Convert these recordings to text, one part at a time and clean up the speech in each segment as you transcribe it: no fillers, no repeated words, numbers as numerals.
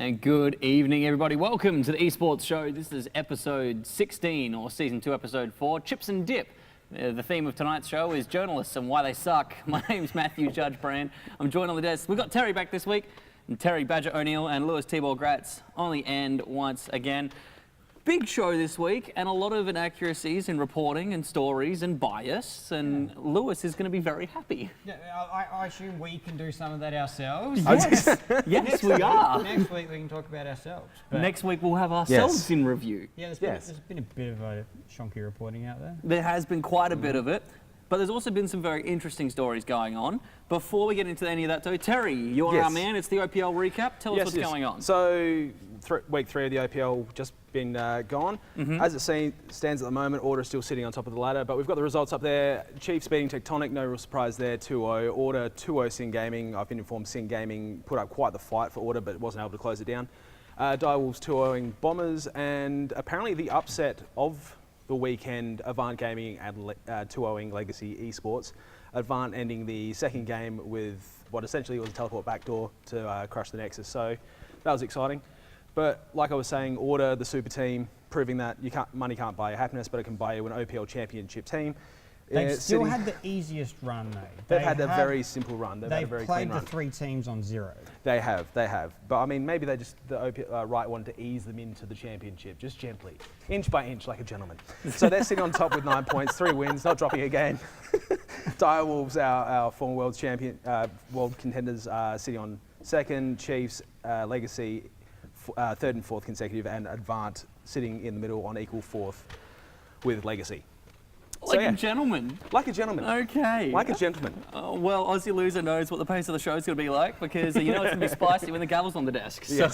And good evening, everybody. Welcome to the Esports Show. This is episode 16, or season 2, episode 4, Chips and Dip. The theme of tonight's show is journalists and why they suck. My name's Matthew Judge Brand. I'm joined on the desk. We've got Terry back this week, and Terry Badger O'Neill and Lewis T-Ball Gratz on the end once again. Big show this week, and a lot of inaccuracies in reporting and stories and bias, and Lewis is going to be very happy. Yeah, I assume we can do some of that ourselves. Yes, yes, we are. Next week we can talk about ourselves. But Next week we'll have ourselves in review. yeah, there's been a bit of a shonky reporting out there. There has been quite a bit of it, but there's also been some very interesting stories going on. Before we get into any of that, though, Terry, you're our man. It's the OPL recap. Tell us what's going on. So, week 3 of the OPL just been gone. As it stands at the moment, Order is still sitting on top of the ladder, but we've got the results up there. Chiefs beating Tectonic, no real surprise there, 2-0. Order 2-0 Sin Gaming. I've been informed Sin Gaming put up quite the fight for Order, but wasn't able to close it down. Direwolves 2-0ing Bombers, and apparently the upset of the weekend, Avant Gaming and 2-0ing Legacy Esports. Avant ending the second game with what essentially was a teleport backdoor to crush the Nexus. So that was exciting. But like I was saying, Order, the super team, proving that money can't buy you happiness, but it can buy you an OPL championship team. They've still had the easiest run, though. They've had a very simple run. They've had a very clean run. They've played the 3 teams on 0. They have. But I mean, maybe the OPL right wanted to ease them into the championship, just gently, inch by inch, like a gentleman. So they're sitting on top with 9 points, 3 wins, not dropping a game. Direwolves, our former world champion, world contenders, sitting on second. Chiefs, Legacy, third and fourth consecutive, and Avant sitting in the middle on equal fourth with Legacy. Like a gentleman. Like a gentleman. Okay. Like a gentleman. Well, Aussie Loser knows what the pace of the show is going to be like, because you know it's going to be spicy when the gavel's on the desk. So.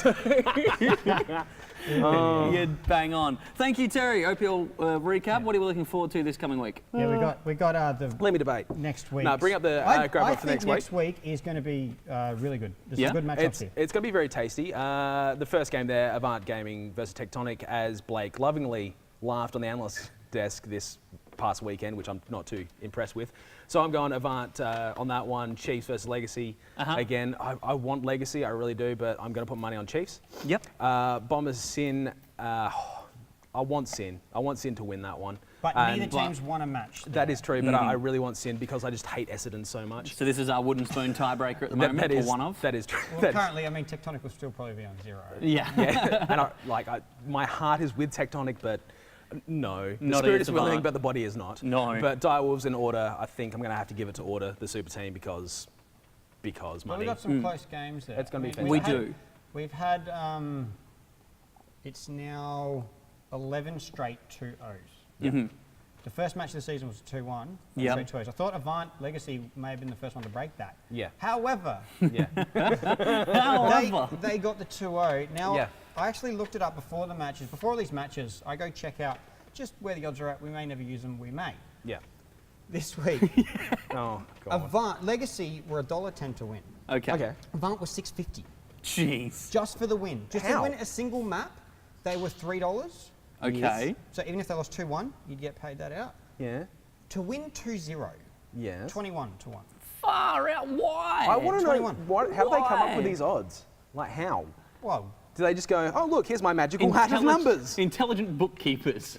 You bang on. Thank you, Terry. OPL recap. What are we looking forward to this coming week? Yeah, we got the Let me debate. next week. No, bring up the grab up for next week. Next week is going to be really good. There's some good matchups here. It's going to be very tasty. The first game there, Avant Gaming versus Tectonic, as Blake lovingly laughed on the analyst desk this past weekend, which I'm not too impressed with. So I'm going Avant on that one. Chiefs versus Legacy. Again, I want Legacy, I really do, but I'm going to put money on Chiefs. Yep. Bombers Sin. I want Sin. I want Sin to win that one. But neither team's won a match. That is true, but I really want Sin because I just hate Essendon so much. So this is our wooden spoon tiebreaker at the moment, or one of? That is true. Well, currently, I mean, Tectonic will still probably be on 0. Yeah. And my heart is with Tectonic, but no. The Not spirit is Avant. willing, but the body is not. No. But Direwolves in Order, I think I'm going to have to give it to Order, the super team, because Well, money. we've got some close games there. It's going to be We've We had- do. We've had, it's now 11 straight 2-0s. The first match of the season was 2-1. Yep. Straight 2-0s. I thought Avant Legacy may have been the first one to break that. Yeah. However, Yeah. they got the 2-0. Now, Yeah. I actually looked it up before the matches. Before all these matches, I go check out just where the odds are at. We may never use them, we may. Yeah. This week, Oh, God. Avant Legacy were $1.10 to win. Okay. Avant was $6.50 Jeez. just for the win. Just How? to win a single map, they were $3. Okay. So even if they lost 2-1, you'd get paid that out. Yeah. To win 2-0, Yes. 21 to 1. Far out. Why? I want to know 21. how do they come up Why? with these odds? Like how? Well, Do they just go, oh look, here's my magical hat of numbers? Intelligent bookkeepers.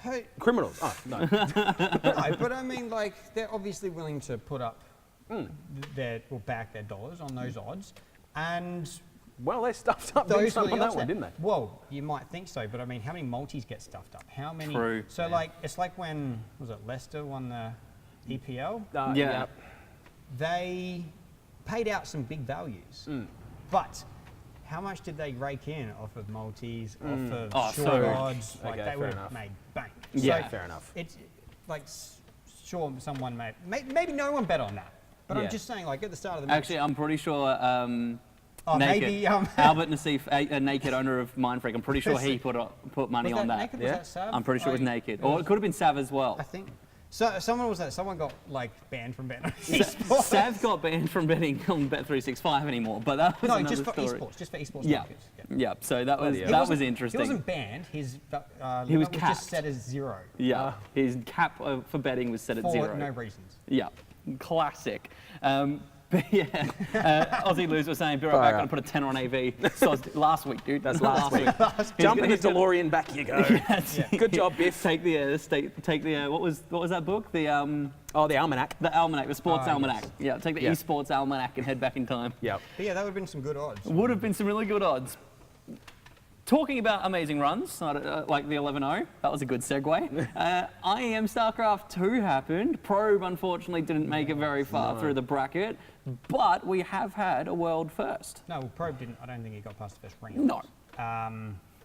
hey, Criminals. Oh no. no, but I mean, like, they're obviously willing to put up back their dollars on those odds, and Well, they stuffed up big those time were the on that odds one, there. didn't they? Well, you might think so, but I mean, how many multis get stuffed up? How many? True. So like, it's like when was it Leicester won the EPL? Yeah. They paid out some big values, but how much did they rake in off of multis, off of short so- odds? Like Okay, they fair would have enough. made bank. Yeah. So Fair enough. It's like sure someone maybe no one bet on that, but Yeah. I'm just saying like at the start of the match. Actually, I'm pretty sure Oh, Naked, maybe, Albert Nassif, a Naked owner of Mindfreak, I'm pretty sure he put money was on that. Naked? Was Yeah. that Sav? I'm pretty sure it was Naked. Or it could have been Sav as well. I think. So someone got like banned from betting on esports. Sav got banned from betting on Bet365 anymore, but that was No, another just for story. esports, just for esports Yeah. markets. Yeah, so that was hell. that was He interesting. wasn't banned. His He was limit capped. just set as 0 Yeah, his cap for betting was set at for 0. no reasons. Yeah, classic. Yeah, Aussie Lose was saying, be right Far back, out. gonna put a 10 on AV. So last week, dude. That's last week. He's Jump in gonna- the DeLorean, back you go. That's it. Good job, Biff. Take the what was that book? The Almanac. almanac, the sports Oh, almanac. yes. Yeah, take the Yeah. esports almanac and head back in time. Yep. But yeah, that would have been some good odds. Would have been some really good odds. Talking about amazing runs, like the 11-0, that was a good segue. IEM StarCraft 2 happened. Probe, unfortunately, didn't make it very far through the bracket, but we have had a world first. No, well, Probe didn't. I don't think he got past the first round. No.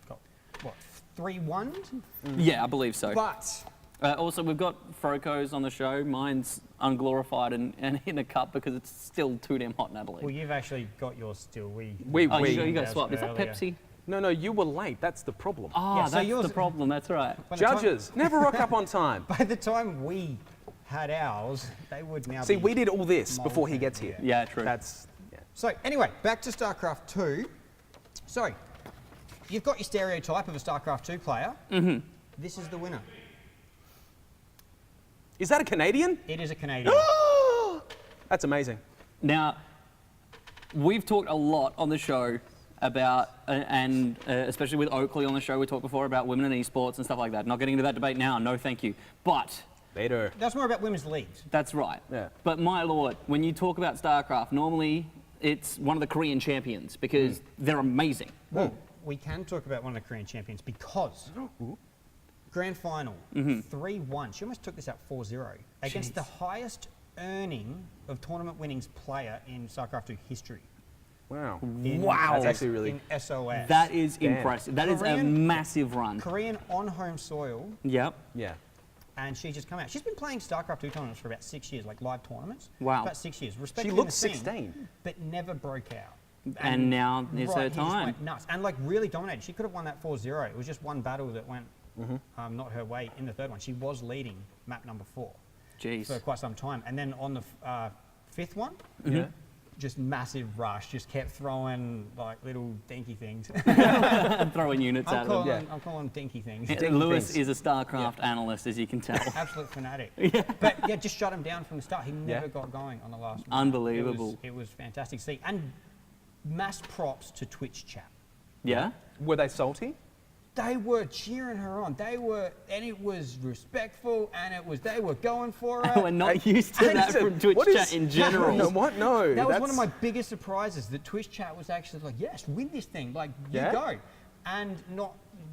Got what 3-1? Yeah, I believe so. But Also, we've got Frocos on the show. Mine's unglorified and in a cup because it's still too damn hot in Adelaide. well, you've actually got yours still. We- Oh, you got Yes, swapped. Is that earlier. Pepsi? No, you were late. That's the problem. Ah, Yeah, so that's yours- the problem. That's right. By the time- Judges, never rock up on time. By the time we had ours, they would now See, be we did all this before he molten, gets here. Yeah, true. That's, yeah. So anyway, back to StarCraft 2. So, you've got your stereotype of a StarCraft 2 player. Mm-hmm. This is the winner. Is that a Canadian? It is a Canadian. That's amazing. Now, we've talked a lot on the show about, especially with Oakley on the show, we talked before about women in esports and stuff like that. Not getting into that debate now, no thank you. But Later. That's more about women's leagues. that's right. Yeah. But my lord, when you talk about StarCraft, normally it's one of the Korean champions because they're amazing. Well, we can talk about one of the Korean champions because grand final, 3-1. She almost took this out 4-0 against the highest earning of tournament winnings player in StarCraft 2 history. Wow. Wow. That's actually really. In SOS. That is Damn. impressive. That is a Korean- massive run. Korean on home soil, Yep. Yeah. and she's just come out. She's been playing StarCraft 2 tournaments for about 6 years, like live tournaments. Wow. About 6 years. She Respected in looks the scene, 16. but never broke out. And now is her he just time. went nuts and like really dominated. She could have won that 4-0. It was just one battle that went not her way in the third one. She was leading map number 4 Jeez. for quite some time, and then on the fifth one, Yeah. just massive rush. Just kept throwing like little dinky things. I'm throwing units I'm at calling, them. Yeah. I'm calling them dinky things. Dinky Lewis things. is a StarCraft analyst, as you can tell. Absolute fanatic. But yeah, just shut him down from the start. He never got going on the last one. Unbelievable. It was fantastic to see. And mass props to Twitch chat. Yeah? Were they salty? They were cheering her on. And it was respectful, and they were going for her. We're not used to that from Twitch What chat is- in general. No, what? No. That was one that's- of my biggest surprises. That Twitch chat was actually like, "Yes, win this thing, like you Yeah? go," and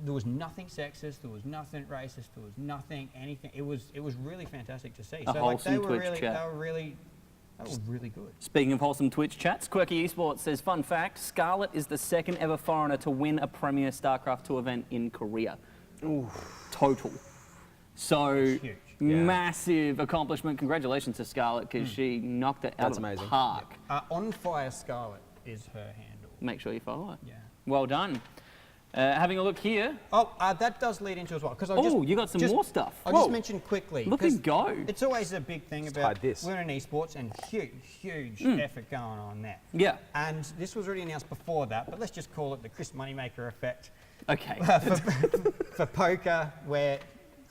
there was nothing sexist, there was nothing racist, there was nothing anything. It was really fantastic to see. A so like wholesome they were Twitch really, chat. they were really good. Speaking of wholesome Twitch chats, Quirky Esports says, fun fact, Scarlett is the second ever foreigner to win a premier StarCraft 2 event in Korea. Total. So, huge. Yeah. massive accomplishment. Congratulations to Scarlett because she knocked it out That's of the amazing. park. On Fire Scarlet is her handle. Make sure you follow it. Yeah. Well done. Having a look here. Oh, that does lead into as well because Oh, you got some more stuff. I'll Whoa. just mention quickly. Look 'cause and go. It's always a big thing Let's about hide this. women in esports and huge effort going on there. Yeah. And this was already announced before that, but let's just call it the Chris Moneymaker effect Okay. for poker, where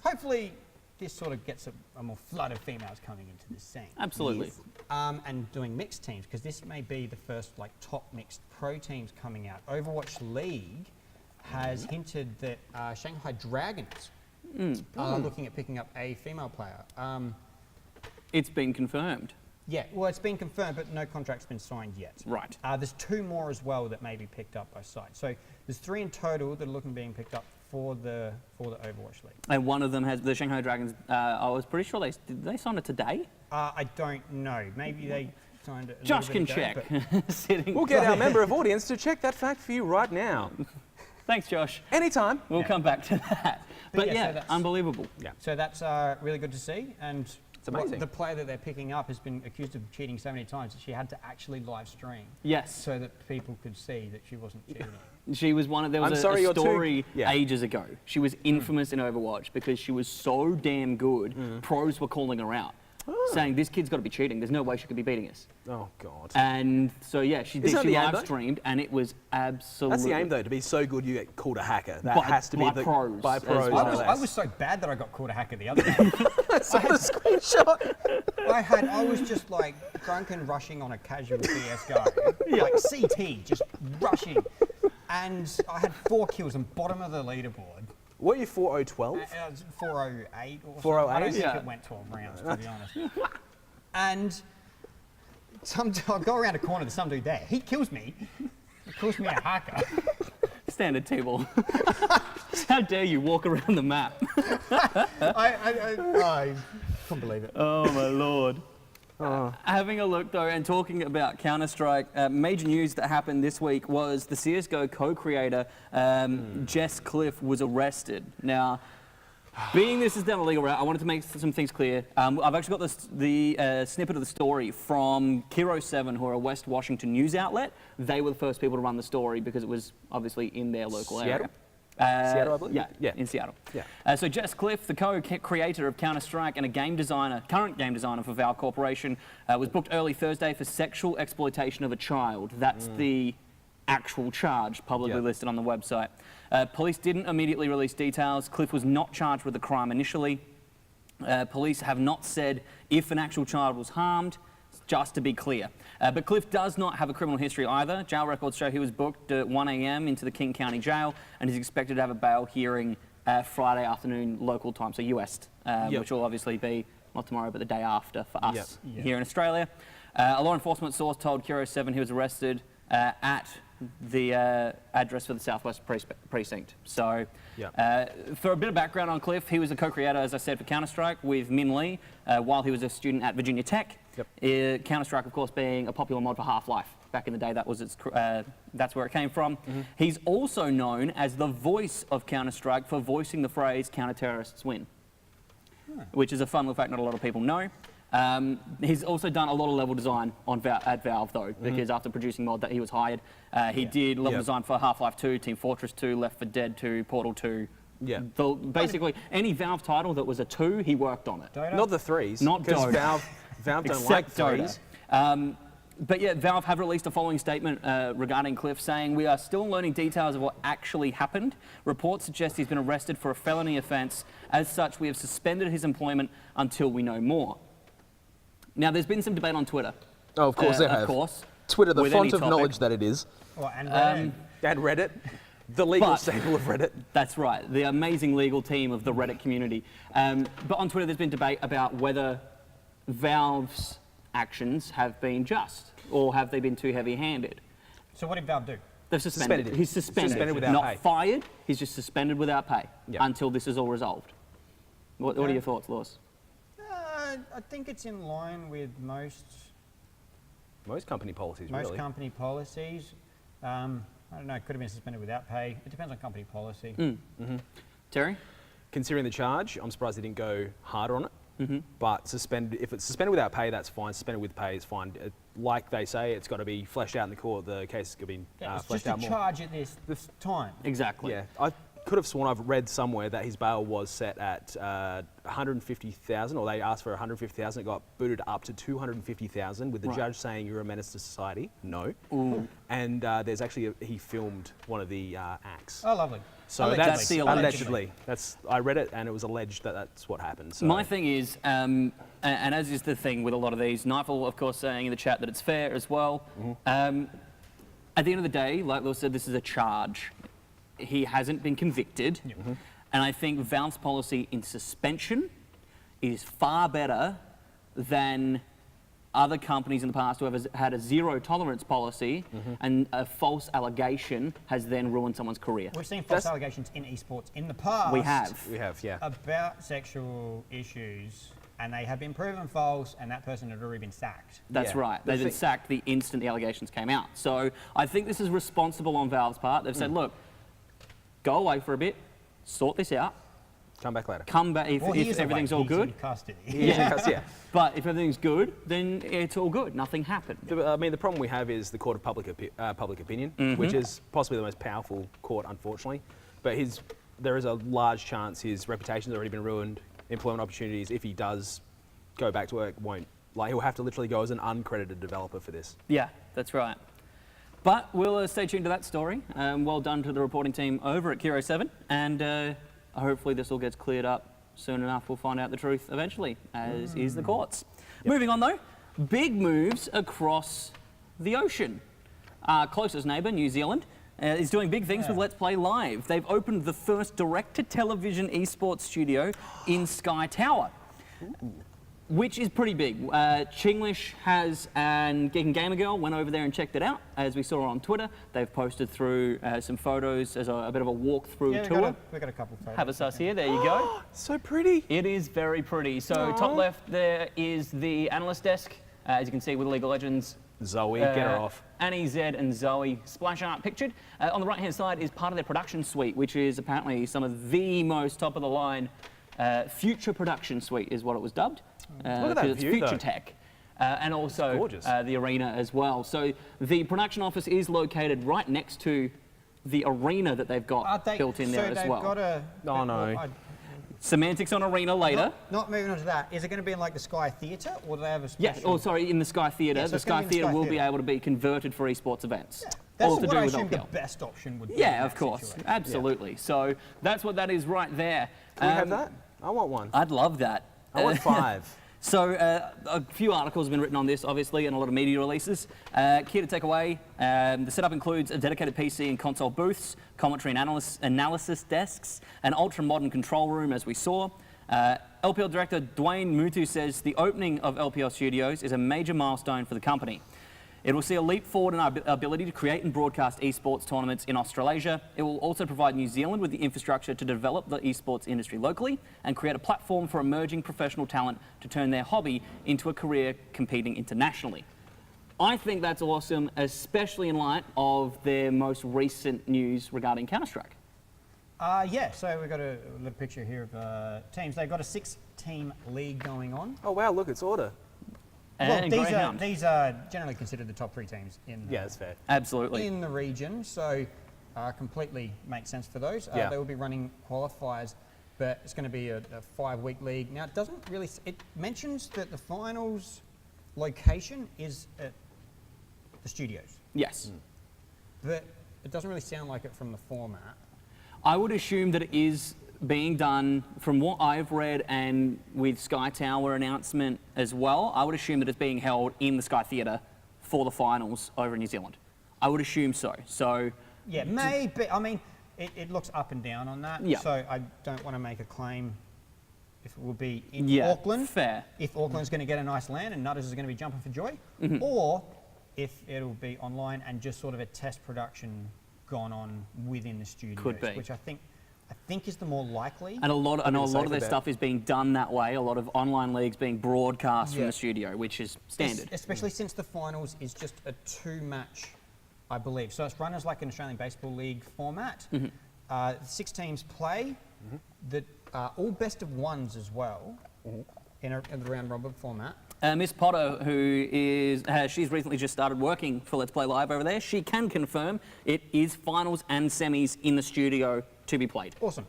hopefully this sort of gets a more flood of females coming into the scene. Absolutely. And doing mixed teams, because this may be the first like top mixed pro teams coming out. Overwatch League has hinted that Shanghai Dragons are looking at picking up a female player. It's been confirmed. Yeah, well, it's been confirmed, but no contract's been signed yet. Right. There's 2 more as well that may be picked up by site. So there's 3 in total that are looking being picked up for the Overwatch League. And one of them has the Shanghai Dragons. I was pretty sure did they sign it today? I don't know. Maybe they signed it. A Josh little can bit ago, check. Sitting. We'll get our member of audience to check that fact for you right now. Thanks, Josh. Anytime. We'll come back to that. But yeah, yeah, so that's- unbelievable. Yeah. So that's really good to see. And It's amazing. the player that they're picking up has been accused of cheating so many times that she had to actually live stream Yes. so that people could see that she wasn't cheating. She was one of, there was I'm a sorry, you're too- story yeah. ages ago. She was infamous in Overwatch because she was so damn good, pros were calling her out. saying this kid's got to be cheating. There's no way she could be beating us. Oh, God. And so, yeah, she did. Isn't that She the aim, live though? streamed, and it was absolutely. That's the aim, though, to be so good you get called a hacker. That By- has to be by the pros by as pros. well. no I less. was so bad that I got called a hacker the other day. I saw the screenshot. I was just like drunk and rushing on a casual CS:GO, like CT, just rushing, and I had 4 kills and bottom of the leaderboard. What are you, 4012? It was 408 or something. 408? I don't think Yeah. it went 12 rounds, to be honest. And I go around a corner, there's some dude there. He kills me. He calls me a hacker. Standard T-ball. How dare you walk around the map? I couldn't believe it. Oh my lord. Having a look though and talking about Counter-Strike, major news that happened this week was the CSGO co-creator Jess Cliff was arrested. Now, being this is down a legal route, I wanted to make some things clear. I've actually got the snippet of the story from Kiro 7, who are a West Washington news outlet. They were the first people to run the story because it was obviously in their local area. Seattle, I believe? Yeah, Yeah. in Seattle. Yeah. So Jess Cliff, the co-creator of Counter-Strike and a current game designer for Valve Corporation, was booked early Thursday for sexual exploitation of a child. That's the actual charge publicly Yeah. listed on the website. Police didn't immediately release details. Cliff was not charged with the crime initially. Police have not said if an actual child was harmed, just to be clear. But Cliff does not have a criminal history either. Jail records show he was booked at 1 a.m. into the King County Jail and is expected to have a bail hearing Friday afternoon local time, so US, which will obviously be not tomorrow but the day after for us here in Australia. A law enforcement source told Kiro 7 he was arrested at the address for the Southwest Precinct. So, for a bit of background on Cliff, he was a co-creator, as I said, for Counter-Strike with Min Lee while he was a student at Virginia Tech. Counter-Strike, of course, being a popular mod for Half-Life. Back in the day, that was that's where it came from. He's also known as the voice of Counter-Strike for voicing the phrase "counter-terrorists win," which is a fun little fact not a lot of people know. He's also done a lot of level design at Valve, though, because after producing mod that he was hired, he did level design for Half-Life 2, Team Fortress 2, Left 4 Dead 2, Portal 2. Yeah. Basically, any Valve title that was a 2, he worked on it. Dota? Not the threes. Not because Dota. Valve don't like Except Dota. threes. But yeah, Valve have released a following statement regarding Cliff, saying, "We are still learning details of what actually happened. Reports suggest he's been arrested for a felony offence. As such, we have suspended his employment until we know more." Now, there's been some debate on Twitter. Oh, of course there have. Of course. Twitter, the with font any of topic. knowledge that it is. Oh, and Reddit. And Reddit, the legal But- staple of Reddit. That's right, the amazing legal team of the Reddit community. But on Twitter, there's been debate about whether Valve's actions have been just, or have they been too heavy-handed. So what did Valve do? They've suspended. Suspended. He's suspended. Suspended without Not pay. fired. He's just suspended without pay Yeah. until this is all resolved. What are your thoughts, Lewis? I think it's in line with most Company policies, really. company policies. I don't know, it could have been suspended without pay. It depends on company policy. Terry? Considering the charge, I'm surprised they didn't go harder on it. But if it's suspended without pay, that's fine. Suspended with pay is fine. Like they say, it's got to be fleshed out in the court. The case has been Yeah, it's fleshed just a out more. charge at this time. Exactly. Yeah, I could have sworn I've read somewhere that his bail was set at 150,000, or they asked for 150,000. It got booted up to 250,000, with the Right. judge saying you're a menace to society. No. And there's actually he filmed one of the acts. Oh, lovely. So Allegedly. That's the allegedly. allegedly. I read it, and it was alleged that that's what happened. So. My thing is, and as is the thing with a lot of these, Nightfall, of course, saying in the chat that it's fair as well. At the end of the day, like Lewis said, this is a charge. He hasn't been convicted. And I think Valve's policy in suspension is far better than other companies in the past who have had a zero tolerance policy, and a false allegation has then ruined someone's career. We've seen false allegations in esports in the past. We have. We have, yeah. About sexual issues, and they have been proven false, and that person had already been sacked. That's Yeah. right. The They've been thing- sacked the instant the allegations came out. So I think this is responsible on Valve's part. They've said, look, go away for a bit, sort this out, Come back later. come back if, Well, he if is everything's away. all He's good. in custody. Yeah. But if everything's good, then it's all good. Nothing happened. I mean, the problem we have is the court of public opinion, which is possibly the most powerful court, unfortunately. But there is a large chance his reputation's already been ruined, employment opportunities, if he does go back to work won't. Like, he'll have to literally go as an uncredited developer for this. Yeah, that's right. But we'll stay tuned to that story. Well done to the reporting team over at Kiro 7, and hopefully this all gets cleared up soon enough. We'll find out the truth eventually, as is the courts. Yep. Moving on though, big moves across the ocean. Our closest neighbour, New Zealand, is doing big things with Let's Play Live. They've opened the first direct-to-television esports studio in Sky Tower. Ooh. Which is pretty big. Chinglish has and Geek and Gamer Girl went over there and checked it out, as we saw on Twitter. They've posted through some photos as a bit of a walkthrough tour. We've got a couple photos. Have us here, there you go. So pretty. It is very pretty. So top left there is the analyst desk, as you can see with League of Legends. Zoe, get her off. Annie, Zed and Zoe splash art pictured. On the right hand side is part of their production suite, which is apparently some of the most top of the line future production suite is what it was dubbed. Look at that it's view, future though. tech. And also the arena as well. So the production office is located right next to the arena that they've got built in there as well. Got a, oh no. Semantics on arena later. Not moving on to that. Is it going to be in like the Sky Theatre, or do they have a special? Yes. Oh, sorry, in the Sky Theatre. Yeah, so the Sky Theatre will be able to be converted for esports events. Yeah. That's all to what do I with assume the LPL. best option would be. Yeah, of course. Absolutely. Yeah. So that's what that is right there. Can we have that? I want one. I'd love that. I want 5. So a few articles have been written on this, obviously, and a lot of media releases. Key to take away, the setup includes a dedicated PC and console booths, commentary and analysis desks, an ultra-modern control room, as we saw. LPL director Dwayne Mutu says the opening of LPL Studios is a major milestone for the company. It will see a leap forward in our ability to create and broadcast esports tournaments in Australasia. It will also provide New Zealand with the infrastructure to develop the esports industry locally and create a platform for emerging professional talent to turn their hobby into a career competing internationally. I think that's awesome, especially in light of their most recent news regarding Counter-Strike. Yeah, so we've got a little picture here of teams. They've got a 6-team league going on. Oh wow, look, it's Order. And well, these are generally considered the top 3 teams in yeah, that's fair. Absolutely. In the region, so completely makes sense for those. Yeah. They will be running qualifiers, but it's going to be a 5-week league. Now, it doesn't really, it mentions that the finals location is at the studios. Yes. But it doesn't really sound like it from the format. I would assume that it is being done, from what I've read and with Sky Tower announcement as well, I would assume that it's being held in the Sky Theatre for the finals over in New Zealand. I would assume so. So yeah, maybe. I mean, it looks up and down on that. Yeah. So I don't want to make a claim if it will be in yeah, Auckland. Fair. If Auckland's going to get a nice land and Nutters is going to be jumping for joy, or if it'll be online and just sort of a test production gone on within the studios, Could be. which I think is the more likely. And I know a lot of their bet. stuff is being done that way. A lot of online leagues being broadcast from the studio, which is standard. Especially since the finals is just a 2-match, I believe. So it's run as like an Australian Baseball League format. 6 teams play. The all best of ones as well in the round robin format. Miss Potter, who is, she's recently just started working for Let's Play Live over there, she can confirm it is finals and semis in the studio to be played. Awesome.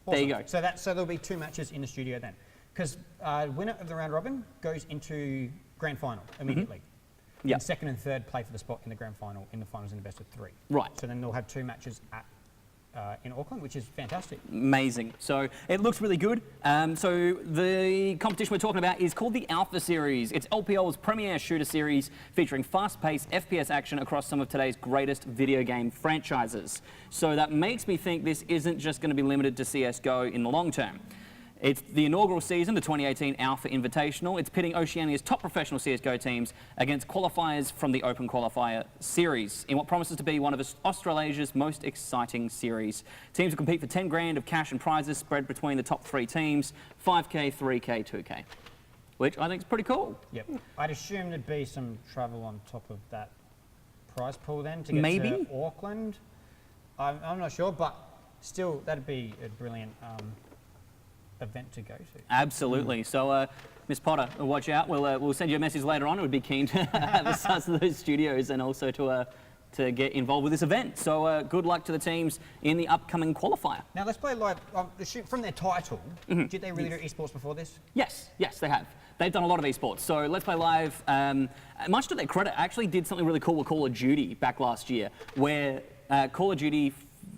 There you go. So there'll be 2 matches in the studio then, because winner of the round robin goes into grand final immediately. Yeah. And 2nd and 3rd play for the spot in the grand final, in the finals in the best of 3. Right. So then they'll have 2 matches in Auckland, which is fantastic. Amazing. So it looks really good. So the competition we're talking about is called the Alpha Series. It's LPL's premier shooter series featuring fast-paced FPS action across some of today's greatest video game franchises. So that makes me think this isn't just going to be limited to CSGO in the long term. It's the inaugural season, the 2018 Alpha Invitational. It's pitting Oceania's top professional CSGO teams against qualifiers from the Open Qualifier Series in what promises to be one of Australasia's most exciting series. Teams will compete for 10 grand of cash and prizes spread between the top 3 teams, 5K, 3K, 2K, which I think is pretty cool. Yep. I'd assume there'd be some travel on top of that prize pool then to get Maybe. to Auckland. I'm not sure, but still, that'd be a brilliant event to go to. Absolutely. So, Miss Potter, watch out. We'll send you a message later on. We'd be keen to have the stars of those studios and also to get involved with this event. So, good luck to the teams in the upcoming qualifier. Now, Let's Play Live, from their title, did they really do esports before this? Yes, they have. they've done a lot of esports. So Let's Play Live, much to their credit, actually did something really cool with Call of Duty back last year, where Call of Duty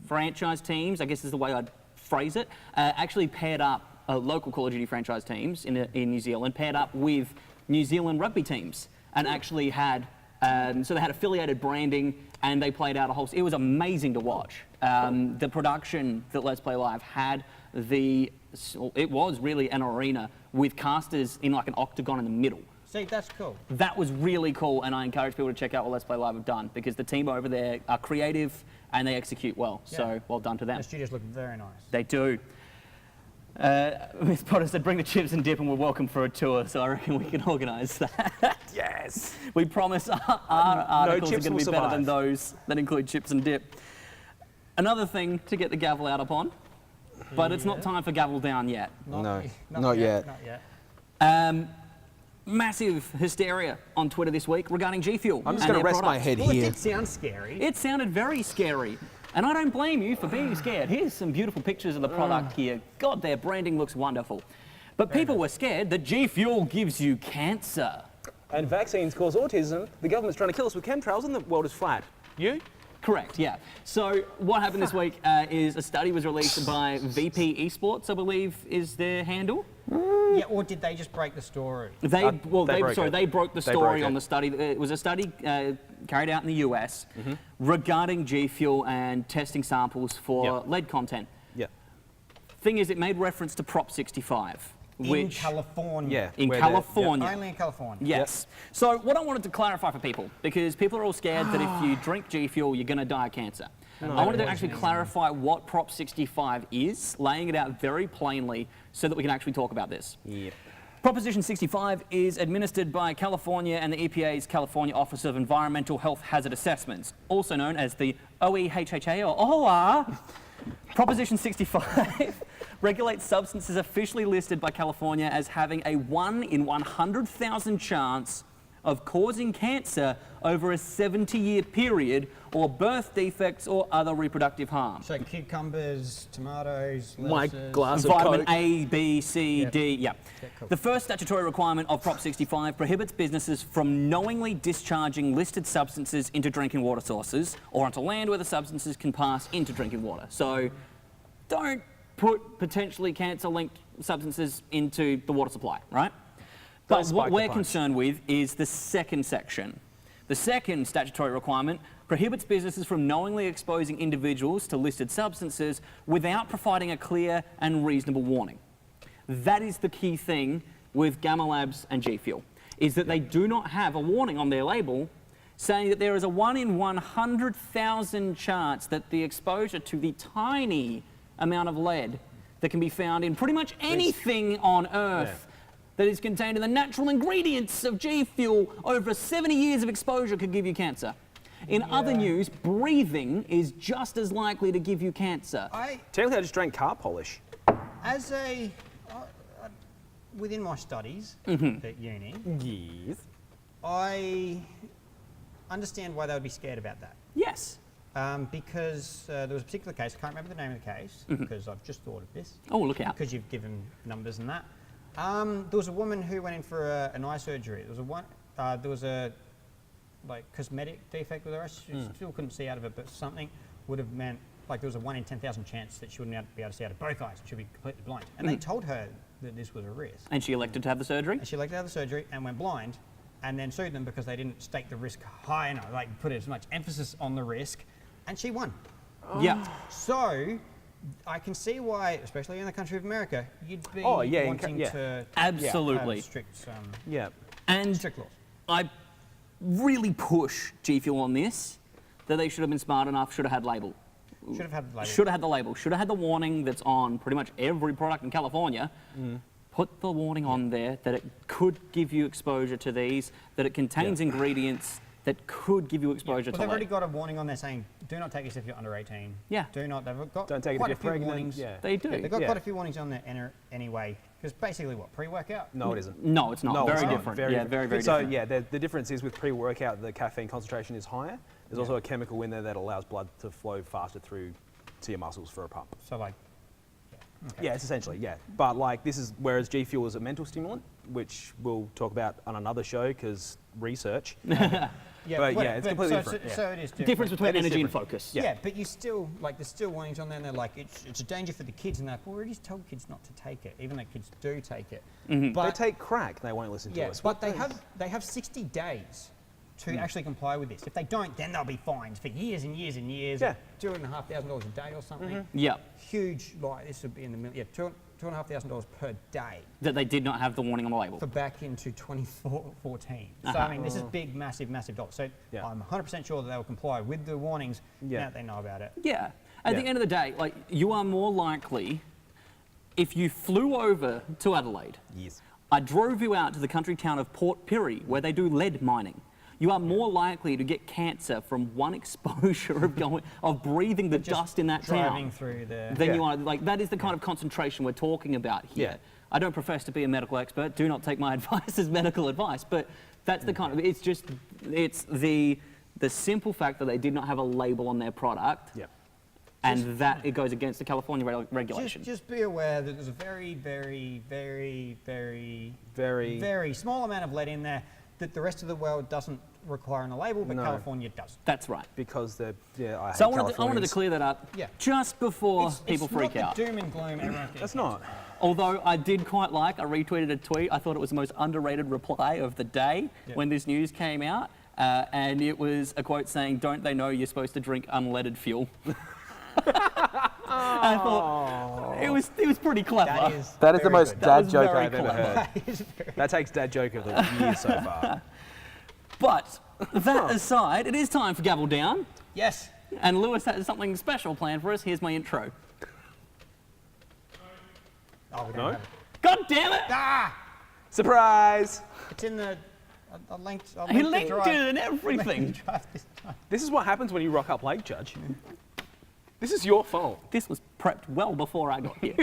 franchise teams, I guess is the way I'd phrase it, actually paired up local Call of Duty franchise teams in New Zealand, paired up with New Zealand rugby teams, and actually had, so they had affiliated branding, and they played out a whole, it was amazing to watch. The production that Let's Play Live had, it was really an arena with casters in like an octagon in the middle. See, that's cool. That was really cool, and I encourage people to check out what Let's Play Live have done, because the team over there are creative and they execute well. Yeah. So well done to them. The studios look very nice. They do. Miss Potter said, bring the chips and dip and we're welcome for a tour, so I reckon we can organise that. Yes. We promise our articles are chips going to be will better than survive. those that include chips and dip. Another thing to get the gavel out upon, but it's not time for gavel down yet. Not yet. Not yet. Massive hysteria on Twitter this week regarding G Fuel. I'm just going to rest my head Well, it here. did sound scary. It sounded very scary. And I don't blame you for being scared. Here's some beautiful pictures of the product here. God, their branding looks wonderful. But people were scared that G Fuel gives you cancer. And vaccines cause autism. The government's trying to kill us with chemtrails and the world is flat. You? Correct, yeah. So what happened this week is a study was released by VP Esports, I believe is their handle. Yeah, or did they just break the story? They broke the They story broke on it. the study. It was a study carried out in the US regarding G Fuel and testing samples for Yep. lead content. Yeah. Thing is, it made reference to Prop 65, In which California. in where they're- California. Only in California. Yes. So what I wanted to clarify for people, because people are all scared that if you drink G Fuel, you're going to die of cancer. I wanted to actually clarify what Prop 65 is, laying it out very plainly so that we can actually talk about this. Yep. Proposition 65 is administered by California and the EPA's California Office of Environmental Health Hazard Assessments, also known as the OEHHA or OHA. Proposition 65 regulates substances officially listed by California as having a 1 in 100,000 chance of causing cancer over a 70-year period, or birth defects or other reproductive harm. So cucumbers, tomatoes, My lettuces. glass of Vitamin Coke. A, B, C, Yep. D, yeah. cool. The first statutory requirement of Prop 65 prohibits businesses from knowingly discharging listed substances into drinking water sources or onto land where the substances can pass into drinking water. So don't put potentially cancer-linked substances into the water supply, right? But Don't spike what the we're punch. concerned with is the second section. The second statutory requirement prohibits businesses from knowingly exposing individuals to listed substances without providing a clear and reasonable warning. That is the key thing with Gamma Labs and G Fuel, is that they do not have a warning on their label saying that there is a 1 in 100,000 chance that the exposure to the tiny amount of lead that can be found in pretty much anything on Earth that is contained in the natural ingredients of G Fuel over 70 years of exposure could give you cancer. In other news, breathing is just as likely to give you cancer. Technically, I just drank car polish. As a, within my studies Mm-hmm. at uni, Yes. I understand why they would be scared about that. Yes. Because there was a particular case, I can't remember the name of the case, because I've just thought of this, Oh, look out. because you've given numbers and that. There was a woman who went in for an eye surgery. There was a like cosmetic defect with her eyes. She still couldn't see out of it, but something would have meant, like there was a 1 in 10,000 chance that she wouldn't be able to see out of both eyes. She'd be completely blind. And they told her that this was a risk. And she elected to have the surgery? And she elected to have the surgery and went blind, and then sued them because they didn't stake the risk high enough, like put as much emphasis on the risk, and she won. Yeah. So I can see why, especially in the country of America, you'd be Oh, yeah, wanting to Absolutely. have strict, Yeah. And strict laws. I really push G Fuel on this, that they should have been smart enough, should have had label. Should have had the label. Should have had the label. Should have had the warning that's on pretty much every product in California. Put the warning on there that it could give you exposure to these, that it contains ingredients that could give you exposure Well, to they've already lead. got a warning on there saying, do not take this if you're under 18. Yeah. Do not. They've got Don't take it quite if a you're few pregnant. warnings. Yeah. They do. They've got Yeah. quite a few warnings on there anyway. Because basically, what, pre-workout? No, it isn't. No, it's not. No, very it's not. different. Yeah, very, very so, different. yeah, the difference is with pre-workout, the caffeine concentration is higher. There's also a chemical in there that allows blood to flow faster through to your muscles for a pump. So like, Yeah, it's essentially, yeah. But like this is, whereas G Fuel is a mental stimulant, which we'll talk about on another show because research. Yeah, But, whatever. yeah, it's completely so, different. So it is different. Difference between It is energy and different. focus. Yeah, but you still, like, there's still warnings on there, and they're like, it's a danger for the kids, and they're like, well, we already told kids not to take it, even though kids do take it. They But, take crack, they won't listen yeah, to us. but they have 60 days to actually comply with this. If they don't, then they'll be fined for years and years and years. Yeah. $2,500 a day or something. Yeah. Huge, like, this would be in the million. Yeah, $2,500 per day That they did not have the warning on the label. for back into 2014. So, Uh-huh. I mean, this is big, massive, massive dollars. So, Yeah. I'm 100% sure that they will comply with the warnings Yeah. now that they know about it. Yeah. At the Yeah. end of the day, like, you are more likely, if you flew over to Adelaide, Yes. I drove you out to the country town of Port Pirie, where they do lead mining. You are more likely to get cancer from one exposure of breathing the Just dust in that driving town through there. than Yeah. you are. Like, that is the kind of concentration we're talking about here. Yeah. I don't profess to be a medical expert. Do not take my advice as medical advice. But that's the kind of. It's just. It's the simple fact that they did not have a label on their product. Yeah. And that it goes against the California regulation. Just be aware that there's a very, very, very, very, Very. very small amount of lead in there that the rest of the world doesn't require on a label, but No. California does. That's right. Because they're, yeah, I hate So I wanted to Californians. clear that up Yeah. just before people it's freak not out. The doom and gloom. Everyone's getting That's cancer. not. Although I did quite like, I retweeted a tweet. I thought it was the most underrated reply of the day Yeah. when this news came out. And it was a quote saying, "Don't they know you're supposed to drink unleaded fuel?" I thought it was pretty clever. That is the very most good. That dad was joke very I've ever clever. heard. That is very That takes dad joke of the year so far. But that aside, it is time for Gavel Down. Yes. And Lewis has something special planned for us. Here's my intro. Oh, we don't No? have it. God damn it! Ah! Surprise! It's in the. I linked. I He the linked drive. it and I linked everything. the drive this time. This is what happens when you rock up late, Judge. This is your fault. This was prepped well before I got here.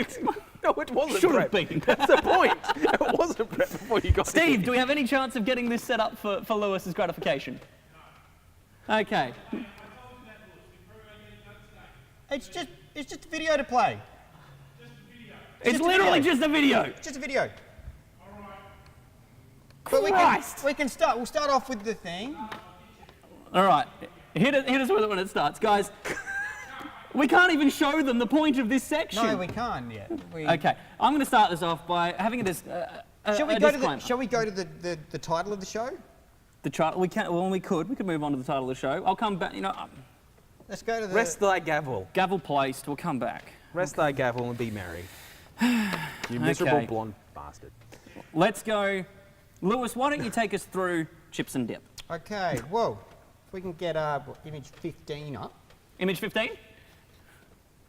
No, it wasn't Should have prep. been. That's the point. It wasn't prep before you got Steve, here. do we have any chance of getting this set up for Lewis's gratification? Okay. It's just a video to play. It's just a literally video. just a video. It's just a video. But Christ. we can start. We'll start off with the thing. All right. Hit us with it when it starts. Guys, we can't even show them the point of this section. No, we can't yet. Okay. I'm going to start this off by having Shall we a go to disclaimer. Shall we go to the title of the show? The chart. We can. Well, we could move on to the title of the show. I'll come back. Let's go to the. Rest thy gavel. Gavel placed. We'll come back. Rest thy gavel and be merry. You miserable Okay. blonde bastard. Let's go. Lewis, why don't you take us through Chips and Dip? Okay. Whoa. If we can get image 15 up. Image 15?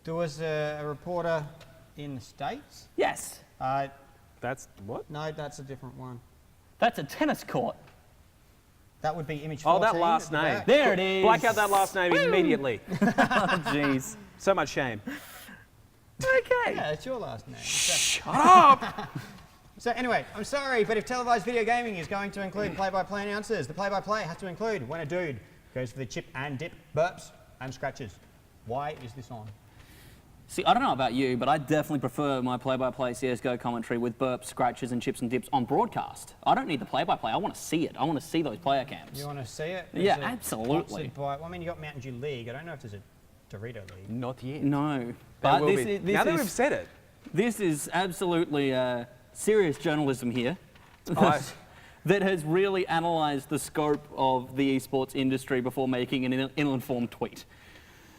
There was a reporter in the States. Yes. That's what? No, that's a different one. That's a tennis court. That would be image Oh, 14. that last at the name. back. There it is. Black out that last name immediately. Oh, jeez. So much shame. Okay. Yeah, it's your last name. Shut up! So anyway, I'm sorry, but if televised video gaming is going to include play-by-play announcers, the play-by-play has to include when a dude goes for the chip and dip burps and scratches. Why is this on? See, I don't know about you, but I definitely prefer my play-by-play CSGO commentary with burps, scratches, and chips and dips on broadcast. I don't need the play-by-play. I want to see it. I want to see those player cams. You want to see it? Yeah, Is it absolutely. sponsored by- well, I mean, you got Mountain Dew League. I don't know if there's a Dorito League. Not yet. No. There But will this be. is, Now that we've said it. this is absolutely serious journalism here. I- That has really analysed the scope of the esports industry before making an ill-informed tweet.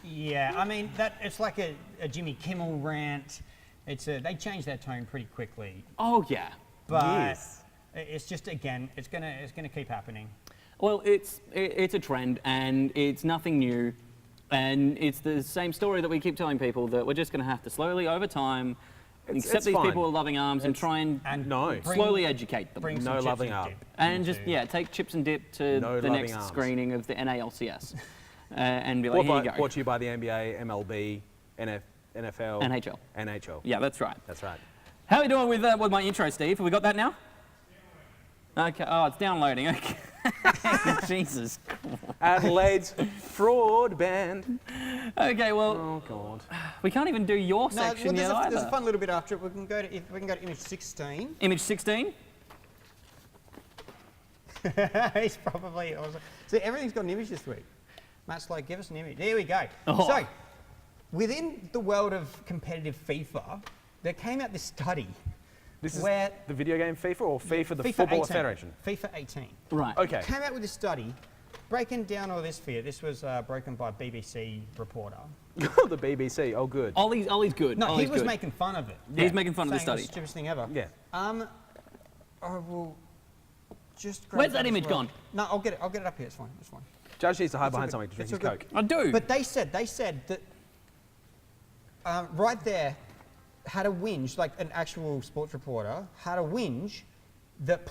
Yeah, I mean, it's like a Jimmy Kimmel rant. They changed their tone pretty quickly, Oh yeah. but Yes. it's just again, it's gonna keep happening. Well, it's a trend and it's nothing new, and it's the same story that we keep telling people that we're just going to have to slowly, over time, accept it's these fine. people with loving arms and try and No. slowly educate them. Bring No some chips loving and up. dip And just, into- take chips and dip to No the loving next arms. screening of the NALCS. And be like, here you go. Brought to you by the NBA, MLB, NFL, NHL. NHL. Yeah, that's right. That's right. How are we doing with my intro, Steve? Have we got that now? Okay. Oh, it's downloading. Okay. Jesus. Adelaide's fraud band. Okay, well, Oh God. we can't even do your No, section well, yet there's a either. fun little bit after it. We can go to image 16. Image 16. He's probably awesome. See, everything's got an image this week. Matt's like, give us an image. There we go. Oh. So, within the world of competitive FIFA, there came out this study This is where the video game FIFA or FIFA, the FIFA Football 18. Federation? FIFA 18. Right. Okay. Came out with this study breaking down all this for you. This was broken by a BBC reporter. The BBC. Oh, good. Ollie's good. No, Ollie's he was good. making fun of it. He's making fun of the Saying it was study. the stupidest thing ever. Yeah. I will just grab Where's that as image well. gone? No, I'll get it up here. It's fine. It's fine. Judge needs to hide It's all behind good. something to drink It's his all good. Coke. I do. But they said that right there had a whinge, like an actual sports reporter had a whinge that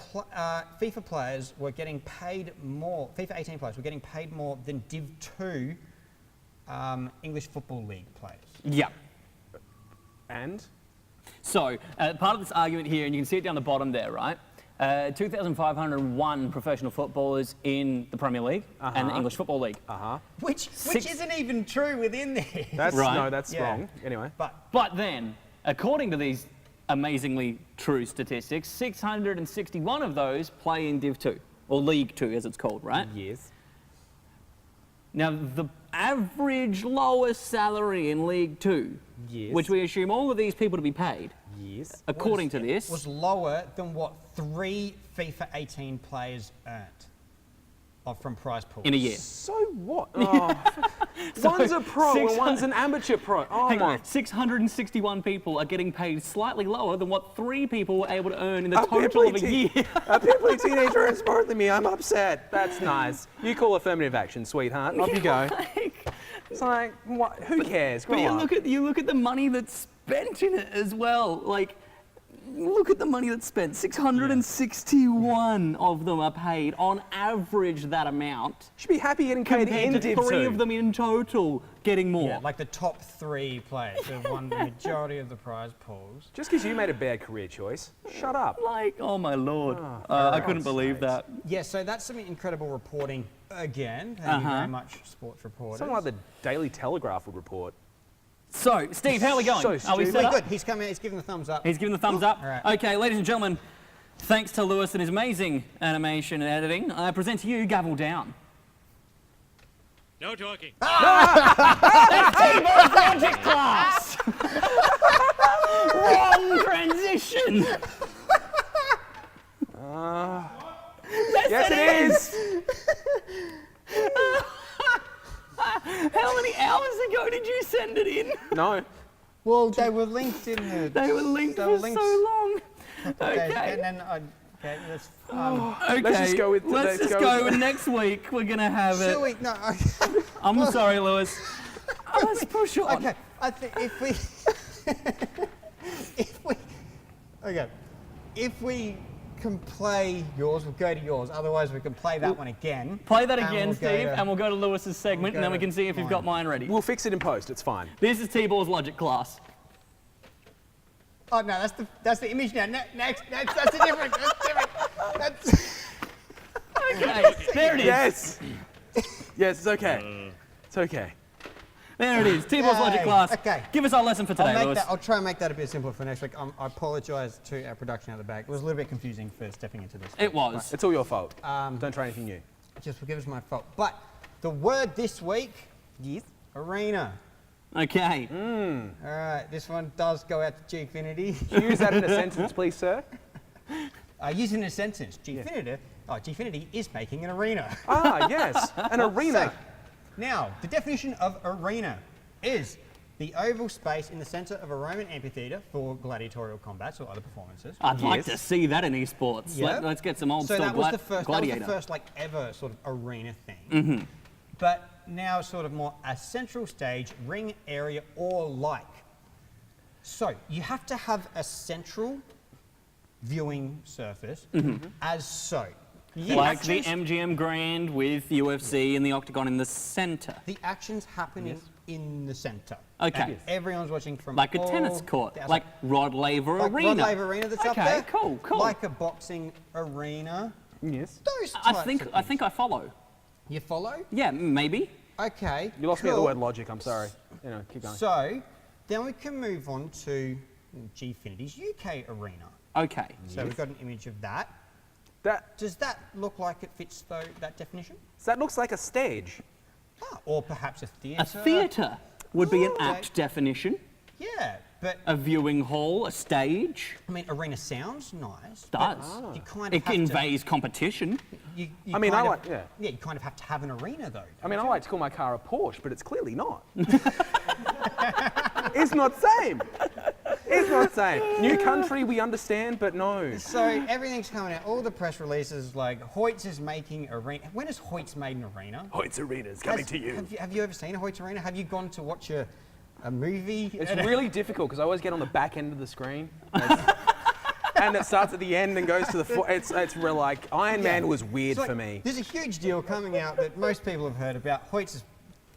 FIFA players were getting paid more. FIFA 18 players were getting paid more than Div 2 English Football League players. Yeah. And? So, part of this argument here, and you can see it down the bottom there, right? 2,501 professional footballers in the Premier League and the English Football League. Which isn't even true within there. That's, Right. no, that's Yeah. wrong. Anyway. But then, according to these amazingly true statistics, 661 of those play in Div 2, or League 2 as it's called, right? Yes. Now, the average lowest salary in League 2, Yes. which we assume all of these people to be paid, Yes. according to this, was lower than what 3 FIFA 18 players earned from prize pools. in a year. So what? Oh, one's a pro and one's an amateur pro. Oh Hang my. on, 661 people are getting paid slightly lower than what 3 people were able to earn in the total of a year. A pimply teenager earns more than me. I'm upset. That's nice. You call affirmative action, sweetheart. Off you go. It's like, what? Who cares? But Grow you up. look at the money that's spent in it as well. Like, look at the money that's spent. 661 of them are paid on average that amount. Should be happy getting paid Compared in to Div 3 2. of them in total getting more. Yeah, like the top 3 players who won the majority of the prize pools. Just because you made a bad career choice, shut up. Like, oh my lord. I couldn't believe that. Yeah, so that's some incredible reporting again. Thank you very much, sports reporters. Something like the Daily Telegraph would report. So, Steve, how are we going? So Are we stupid. set Really up? good. He's come out, he's given the thumbs up. He's giving the thumbs up. All right. Okay, ladies and gentlemen, thanks to Lewis and his amazing animation and editing, I present to you Gavel Down. No talking. Logic class! Wrong transition! Yes, it is. How many hours ago did you send it in? No. Well, they were linked in the... They were linked They for were linked. so long. Okay. And then okay, let's... Okay. Let's just go with- Let's let's just go go with- with next week. We're gonna have it. Should we? No. I'm sorry, Lewis. Let's push on. Okay, I think if we can play yours, we'll go to yours. Otherwise, we can play that one again. Play that and again, we'll go Steve, to- and we'll go to Lewis's segment, and then go we to can see if you've got mine ready. We'll fix it in post. It's fine. This is T-Ball's logic class. Oh no, that's the image now. Next, that's a different. That's different. That's Okay, there it is. Yes. Yes, it's okay. It's okay. There it is. T-Ball's logic Yay. class. Okay. Give us our lesson for today, Lewis. I'll try and make that a bit simpler for next week. I apologise to our production at the back. It was a little bit confusing for stepping into this. It was. It's all your fault. Don't try anything new. Just forgive us my fault. But the word this week, Yes. arena. Okay. All right, this one does go out to Gfinity. Use that in a sentence, please, sir. Use it in a sentence. Gfinity is making an arena. Ah, yes. An arena. So, now, the definition of arena is the oval space in the centre of a Roman amphitheatre for gladiatorial combats or other performances. I'd like Yes. to see that in esports. Yeah. Let's get some old So style that was the first, gladiator. like ever sort of arena thing. But now sort of more a central stage, ring area or like. So you have to have a central viewing surface as so. The Like the actions- MGM Grand with UFC and the Octagon in the centre. The action's happening in the centre. Okay. And everyone's watching from Like a all tennis court, the outside. like Rod Laver Like Arena. Rod Laver Arena that's up Okay, there. cool, cool. Like a boxing arena. Yes. Those I types think of I things. think I follow. You follow? Yeah, maybe. Okay. You lost me at the cool. word logic. I'm sorry. You know, keep going. So, then we can move on to Gfinity's UK arena. Okay. So we've got an image of that. Does that look like it fits that definition? That looks like a stage. Or perhaps a theatre. A theatre would be an Ooh. apt definition. Yeah, but A viewing hall, a stage. I mean, arena sounds nice. but Does. You kind of It have conveys competition. You I mean, kind I of- like- yeah. Yeah, you kind of have to have an arena though. I mean, I like to call my car a Porsche, but it's clearly not. It's not same. It's not same. New country, we understand, but no. So everything's coming out. All the press releases, like Hoyts is making arena. When has Hoyts made an arena? Hoyts Arena's Have you ever seen a Hoyts arena? Have you gone to watch a movie? It's really difficult because I always get on the back end of the screen. And it starts at the end and goes to the it's real like Iron Man was weird It's like, for me. There's a huge deal coming out that most people have heard about. Hoyts is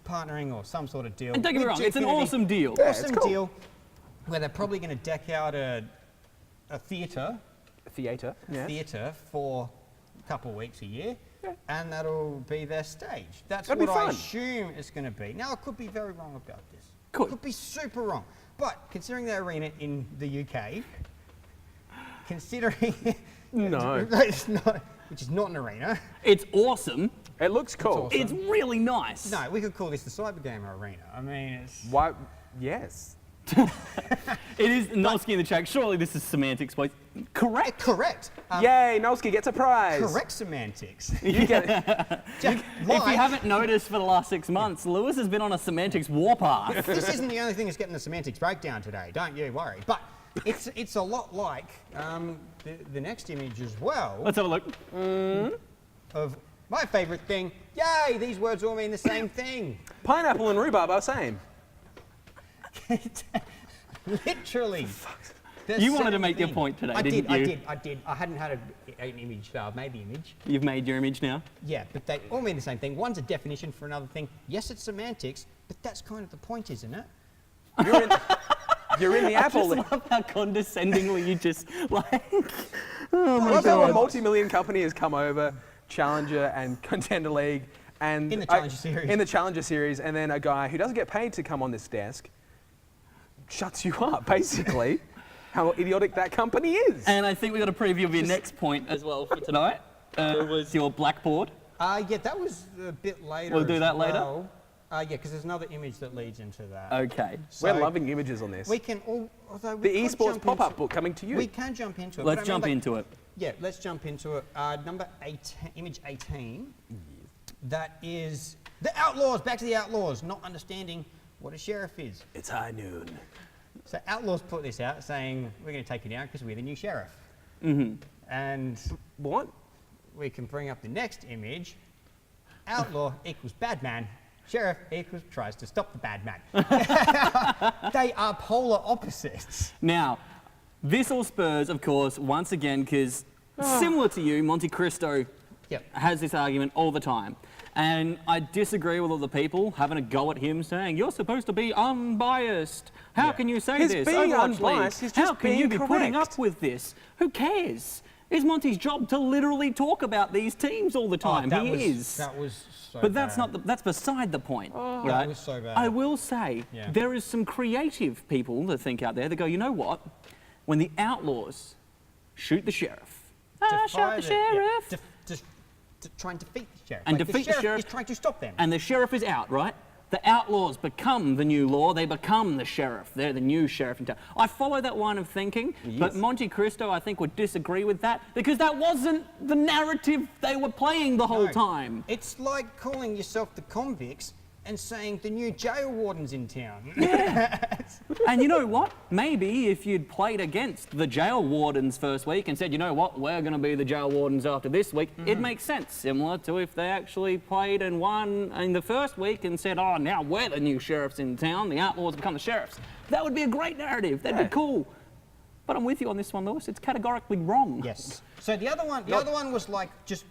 partnering or some sort of deal. And don't get me with wrong, it's an Gfinity. awesome deal. Yeah, it's Awesome cool. deal where they're probably going to deck out a theatre Theatre. for a couple of weeks a year, and that'll be their stage. That's That'd be what I fun. assume it's going to be. Now, I could be very wrong about this. Could. be super wrong. But considering the arena in the UK, considering No. it's not, which is not an arena. It's awesome. It looks cool. awesome. It's really nice. No, we could call this the Cybergamer Arena. I mean, it's Why? Yes. It is Nolsky in the chat. Surely this is semantics, boys. Correct. correct. Yay, Nolsky gets a prize. Correct semantics. You get it. Just If you like- haven't noticed for the last 6 months, Lewis has been on a semantics warpath. This isn't the only thing that's getting the semantics breakdown today. Don't you worry. But it's a lot like the next image as well Let's have a look. of my favourite thing. Yay! These words all mean the same thing. Pineapple and rhubarb are same. Literally. the You wanted to same make your thing. point today, I didn't did, you? I did. I hadn't had an image. I made the image. You've made your image now. Yeah, but they all mean the same thing. One's a definition for another thing. Yes, it's semantics, but that's kind of the point, isn't it? You're in the I Apple. just love how condescendingly you just like. I love how a multi-million company has come over, Challenger and Contender League, and In the Challenger Series. In the Challenger Series, and then a guy who doesn't get paid to come on this desk shuts you up, basically. How idiotic that company is. And I think we got a preview of your next point as well for tonight. Was your blackboard. Yeah, that was a bit later. We'll do as that later? well. Yeah, because there's another image that leads into that. Okay. We're So loving images on this. We can all, although The we could esports jump pop-up into- book coming to you. We can jump into it. Let's but I mean, jump like, into it. Yeah, let's jump into it. Number 18, image 18. That is the Outlaws. Back to the Outlaws. Not understanding what a sheriff is. It's high noon. So Outlaws put this out saying we're going to take you down because we're the new sheriff. Mm-hmm. And What? we can bring up the next image. Outlaw equals bad man. Sheriff equals tries to stop the bad man. They are polar opposites. Now, this all spurs, of course, once again, because similar to you, Monte Cristo Yep. has this argument all the time. And I disagree with all the people having a go at him saying, you're supposed to be unbiased. How can you say He's this? being Overwatch League, unbiased, he's just how can you be being putting correct." up with this? Who cares? It's Monty's job to literally talk about these teams all the time. that he was, is. That was so But that's bad. not that's beside the point. right? That was so bad. I will say Yeah. there is some creative people that think out there that go, you know what? When the Outlaws shoot the sheriff, shout the sheriff, try and defeat the sheriff. And Like, defeat the sheriff- is trying to stop them. and the sheriff is out, right? The Outlaws become the new law. They become the sheriff. They're the new sheriff in town. I follow that line of thinking, but Monte Cristo, I think, would disagree with that because that wasn't the narrative they were playing the whole No. time. It's like calling yourself the convicts and saying the new jail warden's in town. And you know what? Maybe if you'd played against the jail wardens first week and said, you know what, we're going to be the jail wardens after this week, it makes sense. Similar to if they actually played and won in the first week and said, oh, now we're the new sheriffs in town, the Outlaws become the sheriffs. That would be a great narrative. That'd be cool. But I'm with you on this one, Lewis. It's categorically wrong. Yes. So the other one was like just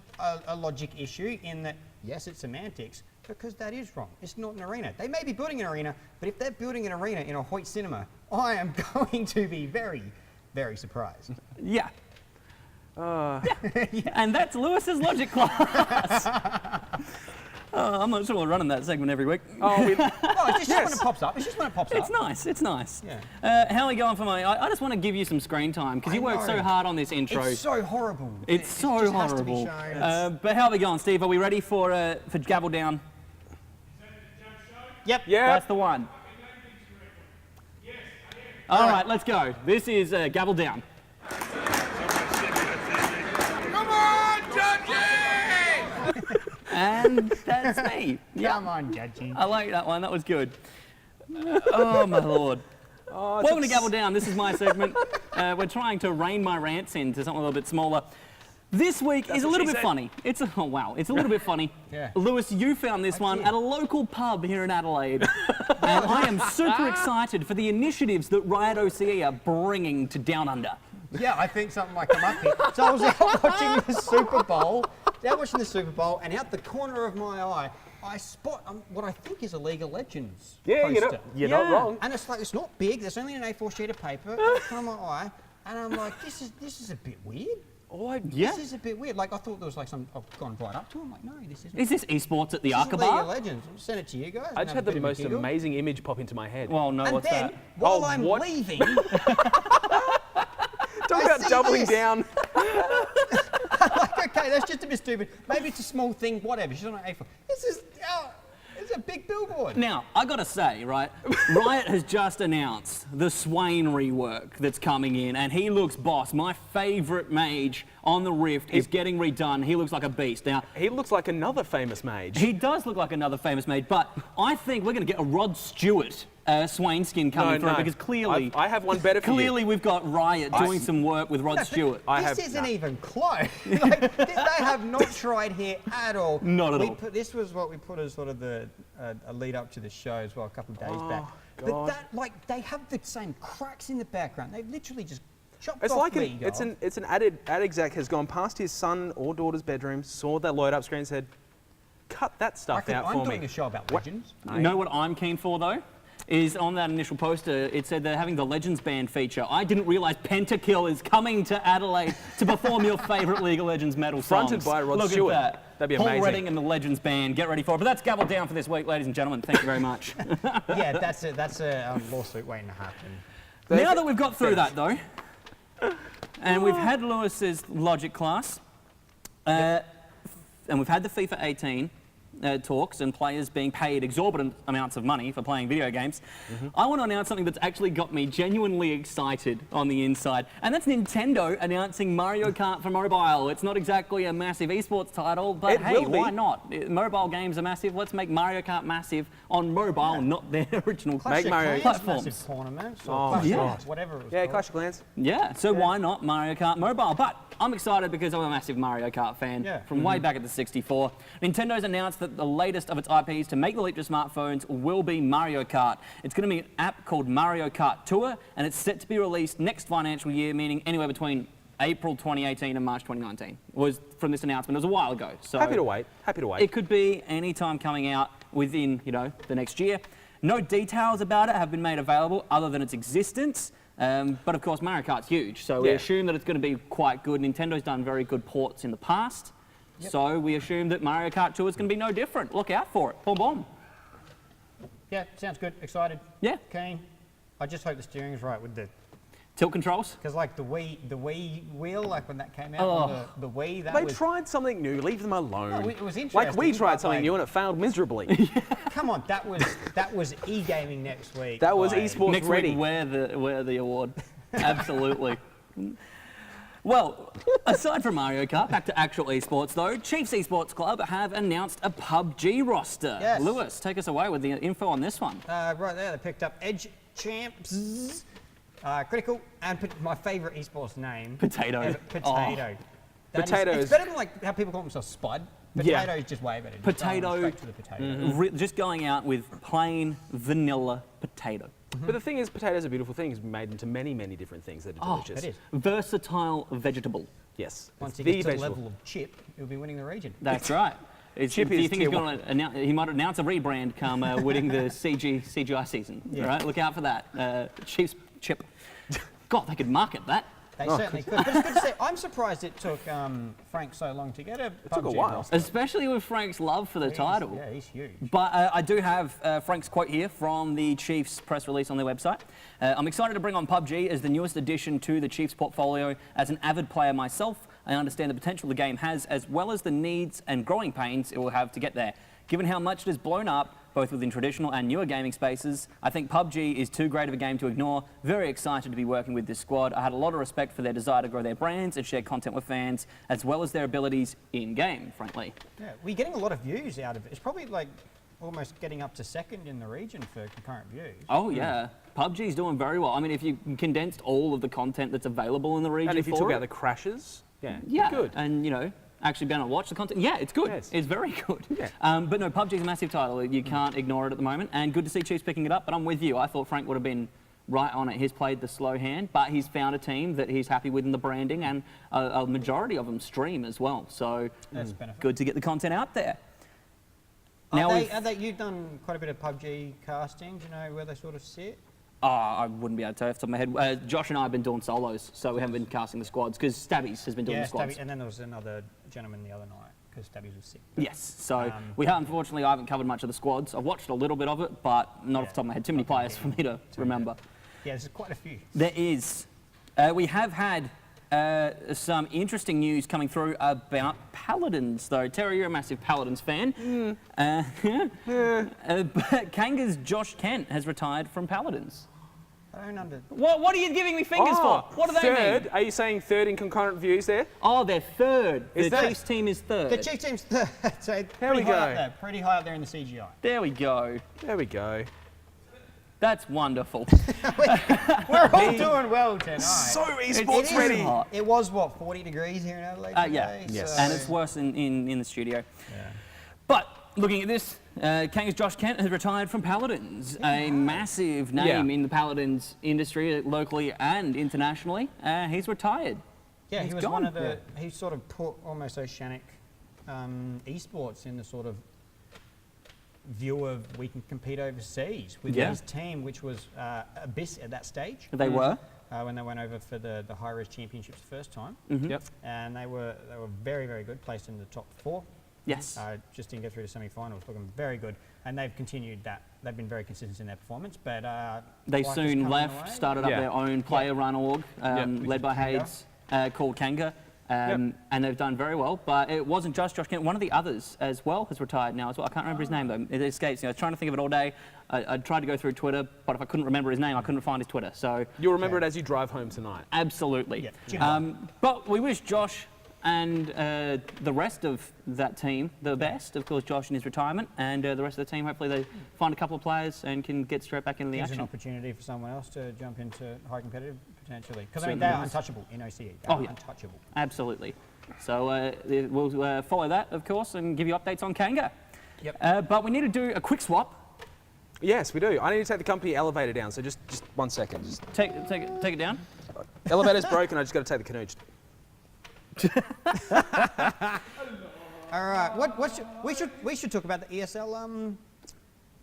a logic issue in that, yes, it's semantics, because that is wrong. It's not an arena. They may be building an arena, but if they're building an arena in a Hoyt cinema, I am going to be very, very surprised. Yeah. Yeah. And that's Lewis's logic class. I'm not sure we're running that segment every week. Oh, we, Oh, it's just when it pops up. It's just when it pops up. It's nice. It's nice. Yeah. How are we going for my? I just want to give you some screen time because you I worked so know. hard on this intro. It's so horrible. It's It so just has to be horrible. shown. But how are we going, Steve? Are we ready for Gavel Down? Yep. yeah. That's the one. All right, let's go. This is Gavel Down. Come on, Judgy! And that's me. Come on, Judgy. I like that one. That was good. Oh, my Lord. Oh, Welcome to Gavel Down. This is my segment. We're trying to rein my rants into something a little bit smaller. This week is a what little she bit said. funny. It's a little bit funny. Yeah. Lewis, you found this one did. at a local pub here in Adelaide, and I am super excited for the initiatives that Riot OCE are bringing to Down Under. Yeah, I think something might come up here. So I was out watching the Super Bowl, and out the corner of my eye, I spot what I think is a League of Legends Yeah, poster. you're not Yeah. wrong. And it's like, it's not big, there's only an A4 sheet of paper out the corner of my eye, and I'm like, this is a bit weird. Yeah. This is a bit weird. Like, I thought there was like some, I've gone right up to him, like, no, this isn't. Is this esports at the This is League of Arcabar? Legends. I'll send it to you guys. I and just have had a the bit of a most giggle. amazing image pop into my head. Well, no, And what's then, that? while Oh, I'm what? leaving, Talk I about see doubling this. down. like, okay, that's just a bit stupid. Maybe it's a small thing, whatever. She's on an A4. This is, it's a big billboard. Now, I gotta say, right, Riot has just announced the Swain rework that's coming in, and he looks boss. My favourite mage on the Rift is getting redone. He looks like a beast. Now, He looks like another famous mage. he does look like another famous mage, but I think we're gonna get a Rod Stewart Swain skin coming through because clearly, I have one better for you. clearly we've got Riot doing some work with Rod Stewart. This isn't even close. Like, they have not tried here at all. Not at all. This was what we put as sort of the a lead up to the show as well, a couple of days back. But God. that, like, they have the same cracks in the background. They've literally just chopped It's off like League it's an ad exec has gone past his son or daughter's bedroom, saw that load up screen, and said, "Cut that I stuff think out I'm for doing me." a show about What? Legends. You know what I'm keen for though? Is on that initial poster, it said they're having the Legends Band feature. I didn't realise Pentakill is coming to Adelaide to perform your favourite League of Legends metal songs. Fronted by Rod Look Stewart. at that. That'd be Paul amazing. Redding and the Legends Band. Get ready for it. But that's Gavel Down for this week, ladies and gentlemen. Thank you very much. Yeah, that's a lawsuit waiting to happen. Now that we've got through that though, and we've had Lewis's logic class, and we've had the FIFA 18 talks and players being paid exorbitant amounts of money for playing video games, I want to announce something that's actually got me genuinely excited on the inside, and that's Nintendo announcing Mario Kart for mobile. It's not exactly a massive esports title, but It hey, will be. why not? Mobile games are massive. Let's make Mario Kart massive on mobile, not their original Clash of Mario Clans platforms. massive tournaments, Oh, or Clash yeah. of whatever it was Yeah, called. Clash of Clans. Yeah, so why not Mario Kart Mobile? But I'm excited because I'm a massive Mario Kart fan Yeah. from way back at the 64. Nintendo's announced that the latest of its IPs to make the leap to smartphones will be Mario Kart. It's going to be an app called Mario Kart Tour, and it's set to be released next financial year, meaning anywhere between April 2018 and March 2019. Was from this announcement. It was a while ago. So Happy to wait. Happy to wait. it could be any time coming out within, the next year. No details about it have been made available other than its existence. But of course, Mario Kart's huge, so we Yeah. assume that it's going to be quite good. Nintendo's done very good ports in the past, so we assume that Mario Kart 2 is going to be no different. Look out for it. Boom, boom. Yeah, sounds good. Excited. Yeah. Keen. I just hope the steering's right with the, Tilt controls. because like the Wii wheel, like when that came out, Oh. on the Wii, that They was. tried something new. Leave them alone. No, it was Like we interesting, tried but, something like- new and it failed miserably. Come on, that was e-gaming next week. That was like- esports Next ready. week, wear the award. Absolutely. Well, aside from Mario Kart, back to actual esports though. Chiefs Esports Club have announced a PUBG roster. Yes. Lewis, take us away with the info on this one. Right there, they picked up Edge Champs, Critical, and my favourite esports name. Potato. ever, Potato. That is- Potato it's is- better than like how people call themselves Spud. Yeah. Potato is just way better. Just Potato. going straight to the potato. Just going out with plain vanilla potato. But the thing is, potatoes are beautiful things made into many, many different things that are delicious. It is. Versatile vegetable. Yes. Once It's he gets to the vegetable. level of chip, he'll be winning the region. That's right. Chip do you is think he's tier going to announce? He might announce a rebrand come winning the CGI season. Yeah. All right, look out for that. Chiefs chip. God, they could market that. They certainly could. But it's good to see. I'm surprised it took Frank so long to get a took a PUBG while. roster. Especially with Frank's love for the title. Yeah, he's huge. But I do have Frank's quote here from the Chiefs press release on their website. I'm excited to bring on PUBG as the newest addition to the Chiefs portfolio. As an avid player myself, I understand the potential the game has, as well as the needs and growing pains it will have to get there. Given how much it has blown up, both within traditional and newer gaming spaces, I think PUBG is too great of a game to ignore. Very excited to be working with this squad. I had a lot of respect for their desire to grow their brands and share content with fans, as well as their abilities in-game, frankly. Yeah, we're getting a lot of views out of it. It's probably like almost getting up to second in the region for concurrent views. Oh, yeah. PUBG's doing very well. I mean, if you condensed all of the content that's available in the region And if you for took it, out the crashes, yeah, good. and, you know, actually being able to watch the content, yeah, it's good. Yes. It's very good. Yeah. But no, PUBG's a massive title. You can't ignore it at the moment. And good to see Chiefs picking it up, but I'm with you. I thought Frank would have been right on it. He's played the slow hand, but he's found a team that he's happy with in the branding, and a majority of them stream as well. So That's benefit. good to get the content out there. You've done quite a bit of PUBG casting. Do you know where they sort of sit? Oh, I wouldn't be able to tell you off the top of my head. Josh and I have been doing solos, so we haven't been casting the squads, because Stabbies has been doing the squads. And then there was another gentleman the other night because Stabbies was sick. Yes, so unfortunately, I haven't covered much of the squads. I've watched a little bit of it, but not off the top of my head. Too many players for me to remember. Yeah, there's quite a few. There is. We have had some interesting news coming through about Paladins, though. Terry, you're a massive Paladins fan. But Kanga's Josh Kent has retired from Paladins. I don't under. What are you giving me fingers for? What do they third? mean? Are you saying third in concurrent views there? Oh, they're third. Is the that- Chiefs team is third. The Chief team's third, so There pretty we high go. up there. Pretty high up there in the CGI. There we go. There we go. That's wonderful. We're all doing well tonight. So It esports is ready. hot. It was what 40 degrees here in Adelaide Yeah, today. Yes. so- And it's worse in the studio. Yeah. But looking at this, Kanga's Josh Kent has retired from Paladins, a massive name in the Paladins industry, locally and internationally. He's retired. Yeah, he He's was gone. one of the. He sort of put almost Oceanic esports in the sort of view of we can compete overseas with Yeah. his team, which was Abyss at that stage. They were. When they went over for the high res championships the first time, Yep. and they were very, very good, placed in the top 4. Yes. Just didn't get through the semi-finals, looking very good, and they've continued that. They've been very consistent in their performance, but They life is soon coming left, away. started up Yeah. their own player-run org, led by Kanga. Hades, called Kanga. And they've done very well, but it wasn't just Josh Kent. One of the others as well has retired now as well. I can't remember his name though. It escapes me. I was trying to think of it all day. I tried to go through Twitter, but if I couldn't remember his name, I couldn't find his Twitter. So You'll remember it as you drive home tonight. absolutely. Yeah. But we wish Josh and the rest of that team the best. Of course, Josh in his retirement, and the rest of the team. Hopefully, they find a couple of players and can get straight back into the Gives an action. opportunity for someone else to jump into high competitive potentially. Because I mean, Certainly they are does. untouchable in OCE. They Oh, are yeah. untouchable. Absolutely. So we'll follow that, of course, and give you updates on Kanga. Yep. But we need to do a quick swap. Yes, we do. I need to take the company elevator down, so just 1 second. Just, Take it down. elevator's broken, I just got to take the Canooch. All right. We should talk about the ESL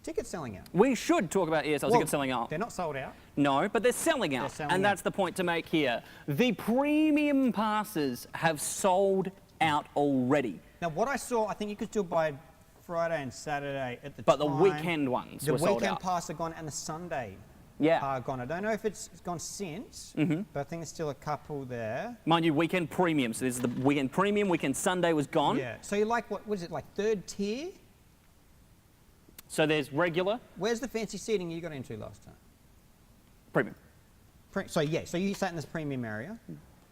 tickets selling out. We should talk about ESL tickets selling out. They're not sold out. No, but they're selling out. selling And out. that's the point to make here. The premium passes have sold out already. Now, what I saw, I think you could still buy Friday and Saturday at the But time. the weekend ones The were sold weekend out. pass are gone, and the Sunday Yeah. are gone. I don't know if it's gone since, but I think there's still a couple there. Mind you, weekend premium. So this is the weekend premium. Weekend Sunday was gone. Yeah. So you like what is it, like third tier? So there's regular Where's the fancy seating you got into last time? premium. So you sat in this premium area.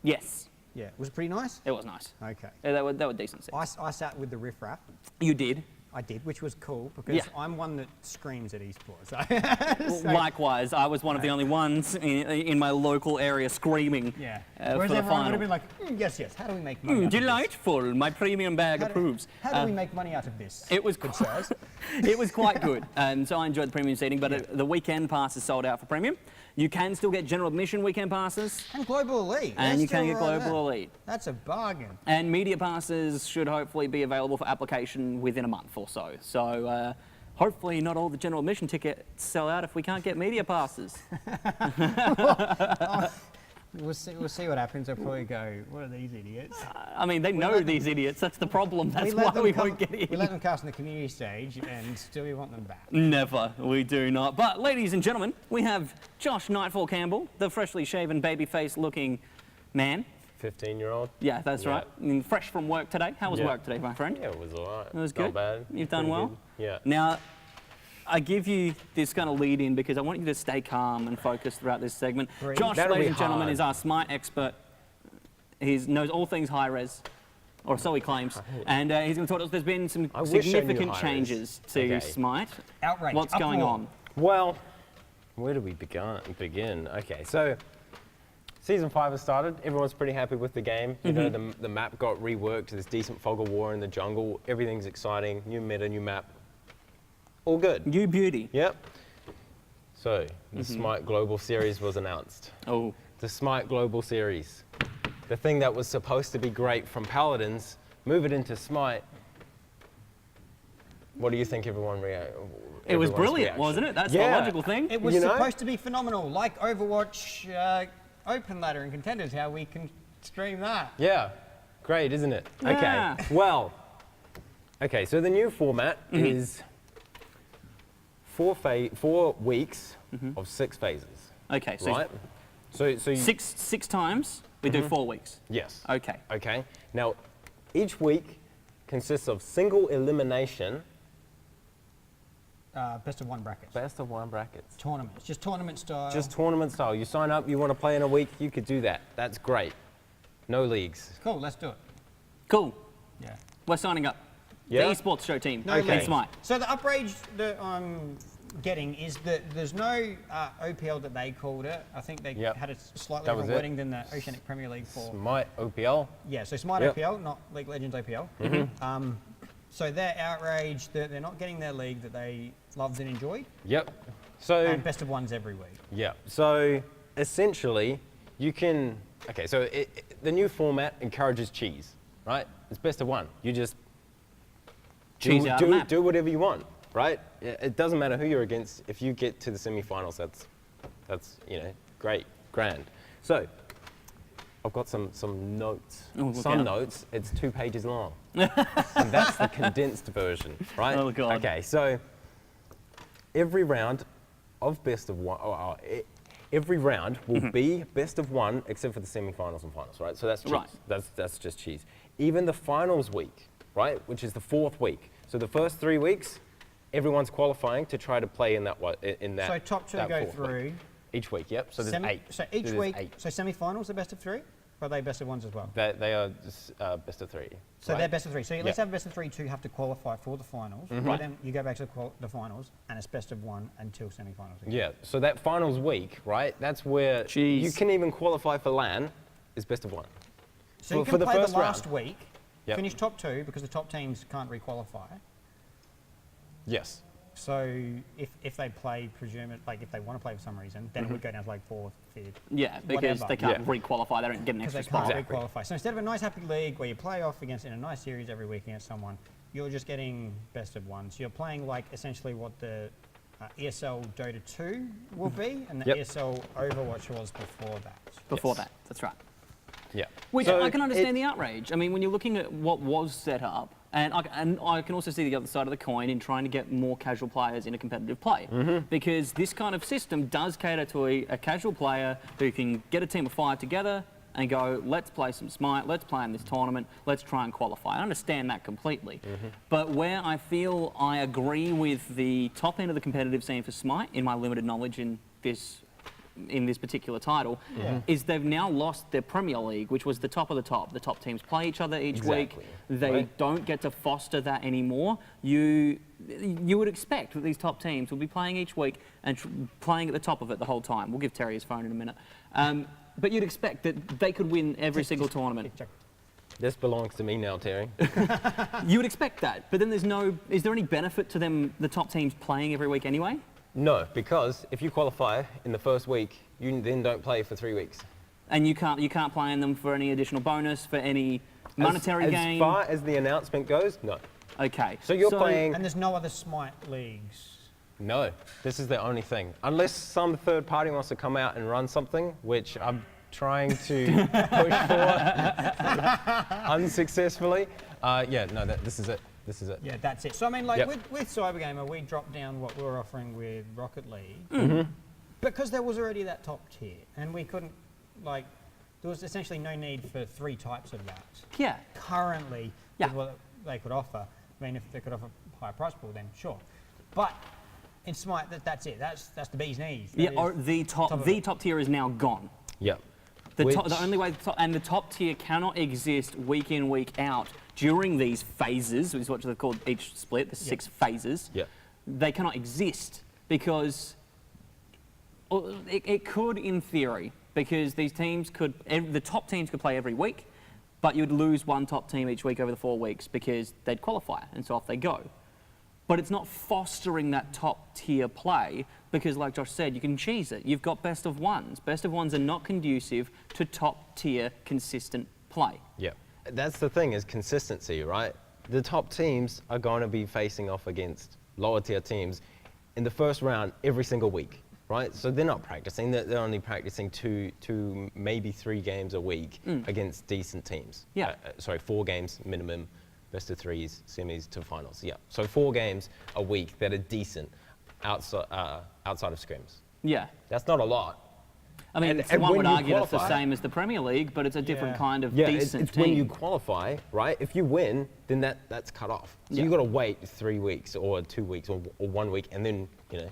Yes, Yeah. Was it pretty nice? it was nice. Okay. Yeah, they were decent seats. I sat with the riffraff. You did. I did, which was cool because Yeah. I'm one that screams at esports. Likewise, I was one of the only ones in my local area screaming Yeah. for Whereas the everyone would final. have been like, yes, how do we make money? out of this? Delightful. My premium bag approves. How do we make money out of this? It was Good quite, sirs. it was quite good, and so I enjoyed the premium seating. But the weekend pass is sold out for premium. You can still get general admission weekend passes, And Global Elite. and They're you can still get right global there. elite. That's a bargain. And media passes should hopefully be available for application within a month or so. So hopefully not all the general admission tickets sell out if we can't get media passes. We'll see what happens. They'll probably go, what are these idiots? I mean, they know these idiots. That's the problem. That's why we won't get in. We let them cast on the community stage, and still we want them back. Never. We do not. But, ladies and gentlemen, we have Josh Nightfall Campbell, the freshly shaven, baby-face-looking man. 15-year-old. Yeah, that's Yeah. right. Fresh from work today. How was Yeah. work today, my friend? Yeah, it was all right. It was Not good. bad. You've done Pretty well. good. Yeah. Now, I give you this kind of lead in because I want you to stay calm and focused throughout this segment. Great. Josh, That'll ladies be and gentlemen, hard. is our Smite expert. He knows all things high res, or so he claims. And he's going to talk to us. There's been some I wish I knew significant high res. changes to Okay. Smite. Outrage. What's going uproar. on? Well, where do we begin? Okay, so Season 5 has started. Everyone's pretty happy with the game. You know, the map got reworked. There's decent fog of war in the jungle. Everything's exciting. New meta, new map. All good. New beauty. Yep. So, the Smite Global Series was announced. Oh, The Smite Global Series. The thing that was supposed to be great from Paladins, move it into Smite. What do you think everyone it was everyone's brilliant, reaction? wasn't it? That's the Yeah. logical thing. It was You know? supposed to be phenomenal, like Overwatch Open Ladder and Contenders, how we can stream that. Yeah, great, isn't it? Yeah. Okay, well, okay, so the new format is 4 weeks of 6 phases, Okay, so right? So you, six times, we do 4 weeks. yes. Okay. Okay, now each week consists of single elimination, Best of 1 brackets. best of 1 brackets. Tournaments, just tournament style. Just tournament style. You sign up, you want to play in a week, you could do that. That's great. No leagues. Cool, let's do it. Cool. Yeah. We're signing up. Yeah? The esports show team. No Okay. in Smite. So the outrage that I'm getting is that there's no OPL that they called it. I think they Yep. had a slightly That was different it. wording than the Oceanic Premier League for. Smite OPL. Yeah, so Smite Yep. OPL, not League of Legends OPL. So they're outraged that they're not getting their league that they loved and enjoyed, Yep. So and best of ones every week. yeah. So essentially, you can. Okay. So the new format encourages cheese, right? It's best of 1. You just Cheese out of map. do whatever you want, right? It doesn't matter who you're against. If you get to the semi-finals, that's great, grand. So I've got some notes. Oh, look Some out. notes. It's 2 pages long, and that's the condensed version, right? Oh, God. Okay. So every round of best of 1. Every round will be best of 1 except for the semi-finals and finals, right? So that's cheese. Right. That's just cheese. Even the finals week, right, which is the 4th week. So the first 3 weeks, everyone's qualifying to try to play in that So top 2 that go 4th week. through. Each week. Yep. So there's 8. So each There's week, 8. so semi-finals are best of 3, or are they best of 1s as well? They are just, best of 3. So right? they're best of 3. So let's Yep. have best of 3 to have to qualify for the finals. Right. Then you go back to the finals, and it's best of 1 until semi-finals. Again. Yeah. So that finals week, right? That's where Jeez. you can even qualify for LAN. Is best of 1. So you for can the play first the last round. week, Yep. finish top 2 because the top teams can't re-qualify. Yes. So if they play, like if they want to play for some reason, then it would go down to like 4th, 5th. Yeah, because Whatever. they can't Yeah. re-qualify. They don't get an Because extra they can't spot. Exactly. re-qualify. So instead of a nice happy league where you play off against in a nice series every week against someone, you're just getting best of 1. So you're playing like essentially what the ESL Dota 2 will be, and the Yep. ESL Overwatch was before that. Before Yes. that, that's right. Yeah. Which So I can understand it- the outrage. I mean, when you're looking at what was set up, and I can also see the other side of the coin in trying to get more casual players into competitive play. Because this kind of system does cater to a casual player who can get a team of 5 together and go, let's play some Smite, let's play in this tournament, let's try and qualify. I understand that completely. But where I feel I agree with the top end of the competitive scene for Smite, in my limited knowledge in this particular title, is they've now lost their Premier League, which was the top of the top. The top teams play each other each week. Exactly. They Right. don't get to foster that anymore. You would expect that these top teams will be playing each week and playing at the top of it the whole time. We'll give Terry his phone in a minute. But you'd expect that they could win every single tournament. Check. This belongs to me now, Terry. You would expect that, but then is there any benefit to them, the top teams playing every week anyway? No, because if you qualify in the first week, you then don't play for 3 weeks. And you can't play in them for any additional bonus, for any monetary as gain? As far as the announcement goes, no. Okay. So you're playing. And there's no other Smite leagues. No, this is the only thing. Unless some third party wants to come out and run something, which trying to push for unsuccessfully. This is it. This is it. Yeah, that's it. So I mean, like Yep. with Cybergamer, we dropped down what we were offering with Rocket League Mm-hmm. because there was already that top tier, and we couldn't like. There was essentially no need for 3 types of that. Yeah. Currently, Yeah. with what they could offer. I mean, if they could offer a higher price pool, then sure. But in Smite, that's it. That's the bee's knees. That Yeah, is or the top of the it. top tier is now gone. Yep. The only way, the top tier cannot exist week in, week out during these phases, which is what they've called each split, the 6 phases. Yep. They cannot exist because it could in theory, because these teams could, the top teams could play every week, but you'd lose one top team each week over the 4 weeks because they'd qualify, and so off they go. But it's not fostering that top tier play because, like Josh said, you can cheese it. You've got best of ones. Best of ones are not conducive to top tier consistent play. Yeah, that's the thing, is consistency, right? The top teams are going to be facing off against lower tier teams in the first round every single week, right? So they're not practicing. They're only practicing two, maybe 3 games a week against decent teams. Yeah. 4 games minimum, best of 3s, semis to finals. Yeah, so 4 games a week that are decent outside of scrims. Yeah. That's not a lot. I mean, And one when would you argue it's the qualify- same as the Premier League, but it's a different Yeah. kind of Yeah, decent it's team. when you qualify, right? If you win, then that's cut off. So Yeah. you've got to wait 3 weeks or 2 weeks or 1 week, and then, you know.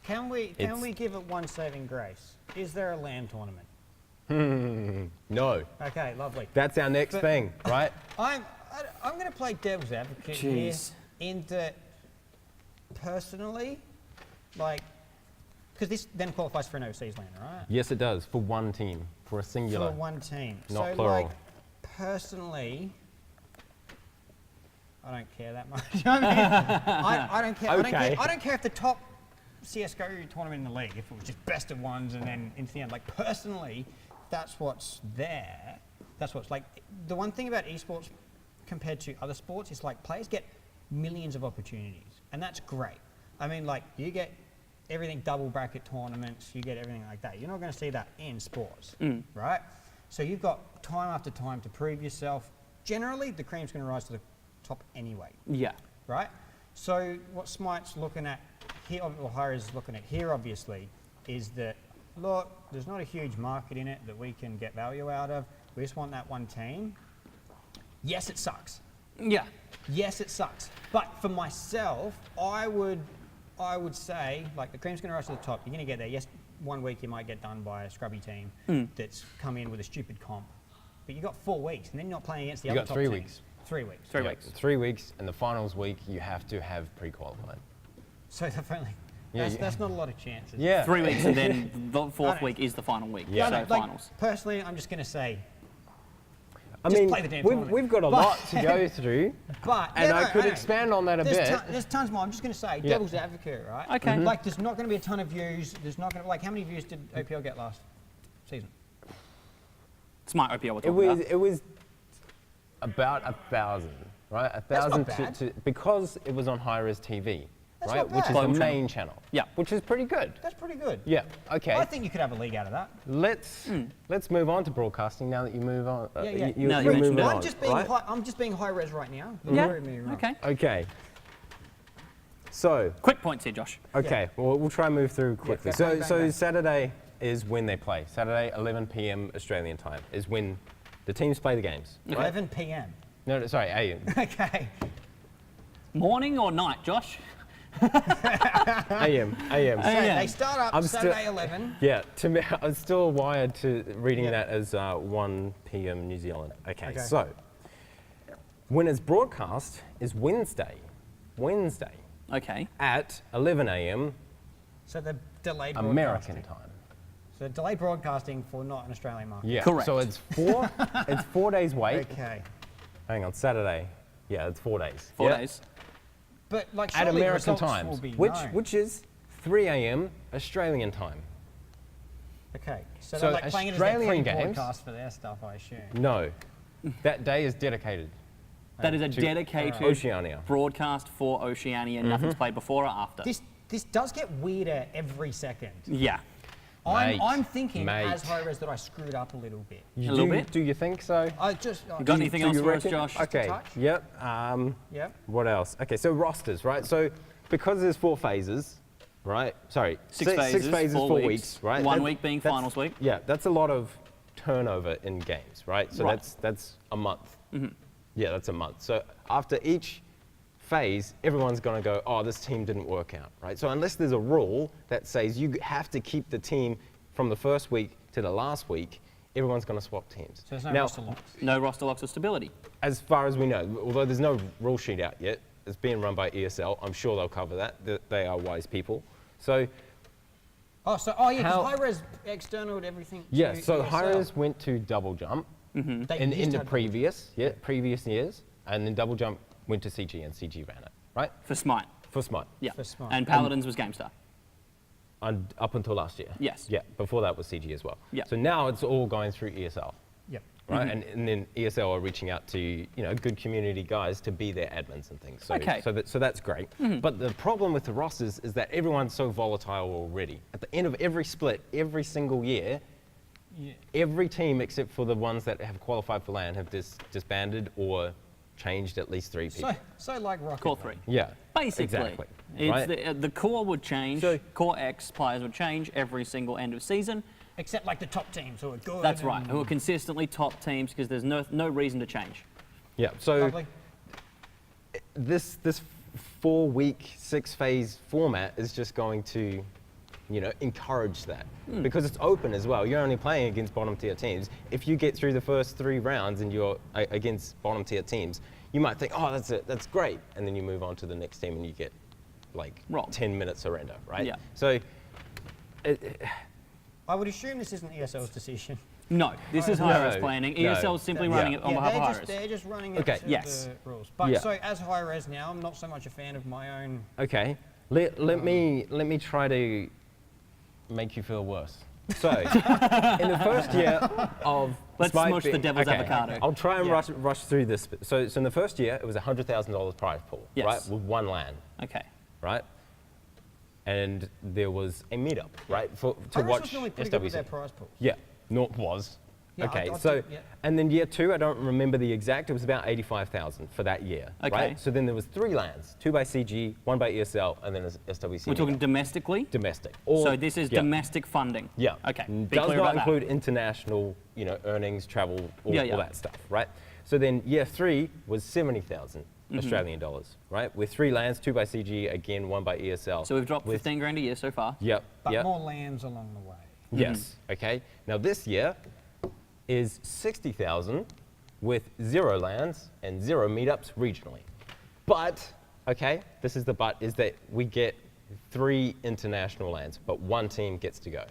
Can we It's- give it one saving grace? Is there a LAN tournament? No, Okay, lovely. that's our next But- thing, right? I'm going to play devil's advocate Jeez. here in that personally, like, because this then qualifies for an overseas LAN, right? Yes, it does, for one team, for a singular. For one team. Not so, plural. like, personally, I don't care that much. I mean, I don't care. Okay. I don't care if the top CS:GO tournament in the league, if it was just best of ones and then into the end. Like, personally, that's what's there. That's what's like. The one thing about esports compared to other sports is like players get millions of opportunities, and that's great. I mean, like, you get everything double bracket tournaments, you get everything like that. You're not going to see that in sports, right? So you've got time after time to prove yourself. Generally, the cream's going to rise to the top anyway, Yeah. right? So what Smite's looking at here, or Hi-Rez is looking at here, obviously, is that, look, there's not a huge market in it that we can get value out of. We just want that one team. Yes, it sucks. Yeah. Yes, it sucks. But for myself, I would say, like, the cream's going to rise to the top. You're going to get there. Yes, 1 week you might get done by a scrubby team that's come in with a stupid comp. But you got 4 weeks, and then you're not playing against the You other got top 3 teams. weeks. 3 weeks. 3 Yeah, weeks. 3 weeks, and the finals week, you have to have pre-qualified. So definitely, Yeah, that's not a lot of chances. Yeah. 3 weeks, and then the 4th know. week is the final week. Yeah. So No, like, finals. personally, I'm just going to say, I Just mean, play the damn we've tournament. got a But- lot to go through, but and yeah, I no, could know. expand on that a There's bit. there's tons more. I'm just going to say, Yeah. devil's advocate, right? Okay. Mhm. Like, there's not going to be a ton of views. There's not going to, like, how many views did OPL get last season? Smart OPL we're It talking was about. it was about 1,000, right? That's not 1,000 bad. because it was on Hi-Rez TV, That's right? not Which is bad. the Global channel. main channel. Yeah. Which is pretty good. That's pretty good. Yeah. Okay. I think you could have a league out of that. Let's move on to broadcasting now that you move on. Yeah, yeah. You, No, you you're mentioned moving it. on, I'm just being right? I'm just being high res right now. Yeah. Don't get me wrong. Okay. Okay. So, Quick points here, Josh. okay, well, we'll try and move through quickly. bang, so, bang, so bang. Saturday is when they play. Saturday, 11 p.m. Australian time is when the teams play the games. Right? 11 p.m. No, sorry, AM. Okay. Morning or night, Josh? AM. So Yeah. they start up I'm still- Saturday 11. Yeah, to me, I'm still wired to reading Yeah. that as 1 p.m. New Zealand. Okay, Okay. so when it's broadcast is Wednesday Okay. at 11 a.m. So the delayed American broadcasting. time. So delayed broadcasting for not an Australian market. Yeah. Correct. So it's it's 4 days wait. Okay. Hang on, Saturday. Yeah, it's 4 days. 4 Yeah. days. But like At surely American results will times, be which known. is 3 a.m. Australian time. Okay. So, So they're like playing it as their Australian pre-broadcast for their stuff, I assume. No, that day is dedicated That is a to dedicated Oceania. broadcast for Oceania. Nothing's played before or after. This does get weirder every second. Yeah. I'm thinking Mate. as high res that I screwed up a little bit. You A little do, bit? Do you think so? I just. You got anything Do else you for us, reckon? Josh? Okay. touch? Yep. Yep. What else? Okay, so rosters, right? So because there's 4 phases, right? Sorry, Six phases, 4 4 weeks, weeks, right? 1 week being that's- finals week. Yeah, that's a lot of turnover in games, right? So Right. that's a month. Yeah, that's a month. So after each phase, everyone's going to go, oh, this team didn't work out, right? So unless there's a rule that says you have to keep the team from the first week to the last week, everyone's going to swap teams. So there's no now, roster locks. No roster locks or stability. as far as we know, although there's no rule sheet out yet, it's being run by ESL. I'm sure they'll cover that. They are wise people. So Oh, so yeah, How- because high res external to everything. yeah, to so ESL. Hi-Rez went to double jump They in used the to have- previous years, and then double jump went to CG and CG ran it, right? For Smite. For Smite. Yeah. For Smite. And Paladins was GameStar. And up until last year. Yes. Yeah, before that was CG as well. Yeah. So now it's all going through ESL. Yep. Right, and then ESL are reaching out to good community guys to be their admins and things. So, Okay. so that's great. But the problem with the rosters is that everyone's so volatile already. At the end of every split, every single year, every team except for the ones that have qualified for LAN have disbanded or changed at least 3 people. So like Rocket. Core League. 3. Yeah, Basically. exactly. It's Right? the core would change. So- Core X players would change every single end of season. Except like the top teams who are good. That's right. and Who are consistently top teams because there's no reason to change. Yeah. So Lovely. this 4-week 6-phase format is just going to encourage that because it's open as well. You're only playing against bottom tier teams. If you get through the first 3 rounds and you're against bottom tier teams, you might think, oh, that's great, and then you move on to the next team and you get like Robbed. 10 minute surrender, right? Yeah. So I would assume this isn't ESL's decision. No, this is No, high-res planning. no. ESL is simply Yeah. running it on behalf of high-res. they're just running it Okay, to yes. the rules. But Yeah. so as high res now, I'm not so much a fan of my own. okay, let me try to make you feel worse. So, in the first year of Let's Smite smush the being- devil's avocado. I'll try and Yeah. rush through this. So in the first year, it was a $100,000 prize pool, Yes. right, with 1 LAN, Okay. right? And there was a meetup, right, to High res watch was normally pretty good with SWC. their prize pool. Yeah, no, it was. Yeah, Okay, I so, did, yeah. and then year 2, I don't remember the exact, it was about 85,000 for that year, Okay. right? So then there was 3 LANs, 2 by CG, 1 by ESL, and then a SWC We're talking meetup. domestically. Domestic. So this is yeah. domestic funding. Yeah. Okay. Be Does clear not about that. include international, earnings, travel, all Yeah. that stuff, right? So then year 3 was 70,000 Mm-hmm. Australian dollars, right? With 3 LANs, 2 by CG, again 1 by ESL. So we've dropped with, 15 grand a year so far. Yep. But yep. more lands along the way. Yes. Okay. Now this year is 60,000 with 0 LANs and 0 meetups regionally. But, okay, this is the but, is that we get 3 international LANs, but 1 team gets to go.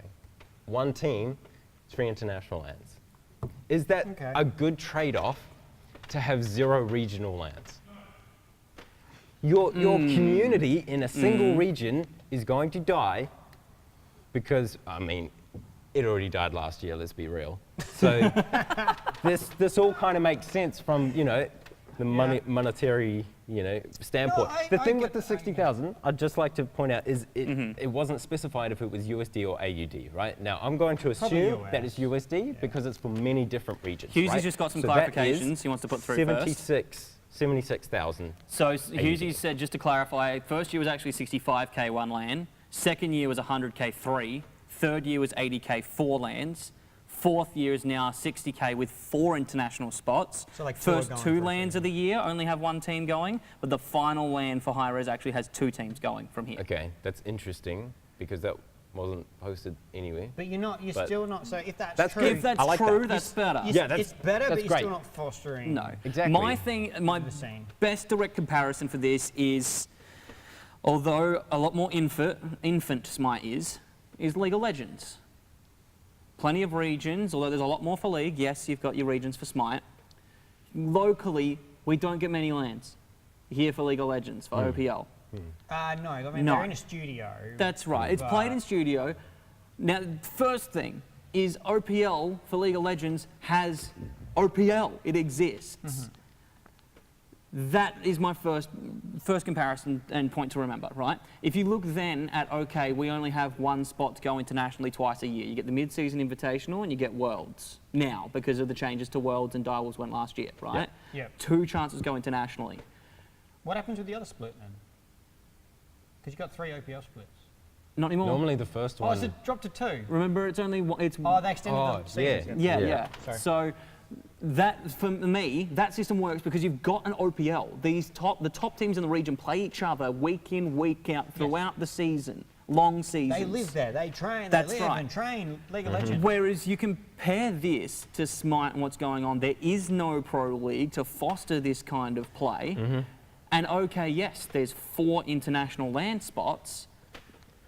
1 team, 3 international LANs. Is that Okay. a good trade-off to have 0 regional LANs? Your community in a single region is going to die because, I mean, it already died last year, let's be real. So this all kind of makes sense from, the monetary, standpoint. No, The I thing get- with the 60,000, I'd just like to point out, is it wasn't specified if it was USD or AUD, right? Now, I'm going to Probably assume that it's USD because it's for many different regions, Hughes has right? just got some So that clarifications is he wants to put through first. 76,000. So Hughesy said, just to clarify, first year was actually 65k 1 LAN, second year was 100k 3, third year was 80k 4 LANs, fourth year is now 60k with 4 international spots. So like 4 first going 2 for a LANs season. of the year only have 1 team going, but the final LAN for high-res actually has 2 teams going from here. Okay, that's interesting because that wasn't posted anywhere. But you're But- still not. So if that's, That's true, good. If that's I like true, that. that's better. Yeah, that's- it's better, that's but you're great. still not fostering. No. Exactly. My The same. best direct comparison for this is, although a lot more infant Smite is League of Legends. Plenty of regions, although there's a lot more for League. Yes, you've got your regions for Smite. Locally, we don't get many lands here for League of Legends, for OPL. No, I mean No. they're in a studio. That's right. It's played in studio. Now, first thing is OPL for League of Legends has OPL. It exists. That is my first comparison and point to remember, right? If you look then at, okay, we only have one spot to go internationally twice a year. You get the mid-season invitational and you get Worlds now because of the changes to Worlds and Direwolves went last year, right? Yep. 2 chances go internationally. What happens with the other split then? Because you've got 3 OPL splits. Not anymore. Normally the first Oh, one. is it dropped to 2? Remember, it's only it's. Oh, they extended Oh, the seasons. yeah. Yeah. Sorry. So that, for me, that system works because you've got an OPL. The top teams in the region play each other week in, week out throughout the season, long seasons. They live there. They train. That's they live right. and train League of Legends. Whereas you compare this to Smite and what's going on, there is no pro league to foster this kind of play. And okay, yes, there's 4 international land spots,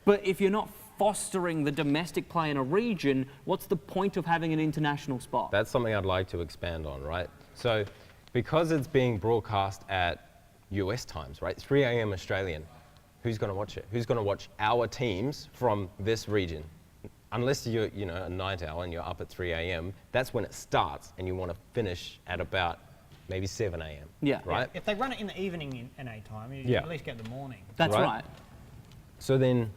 but if you're not fostering the domestic play in a region, what's the point of having an international spot? That's something I'd like to expand on, right? So, because it's being broadcast at US times, right? 3 a.m. Australian, who's going to watch it? Who's going to watch our teams from this region? Unless you're, a night owl and you're up at 3 a.m., that's when it starts, and you want to finish at about maybe 7 a.m. Yeah. Right? If they run it in the evening in NA time, you Yeah. at least get the morning. That's Right. right. So then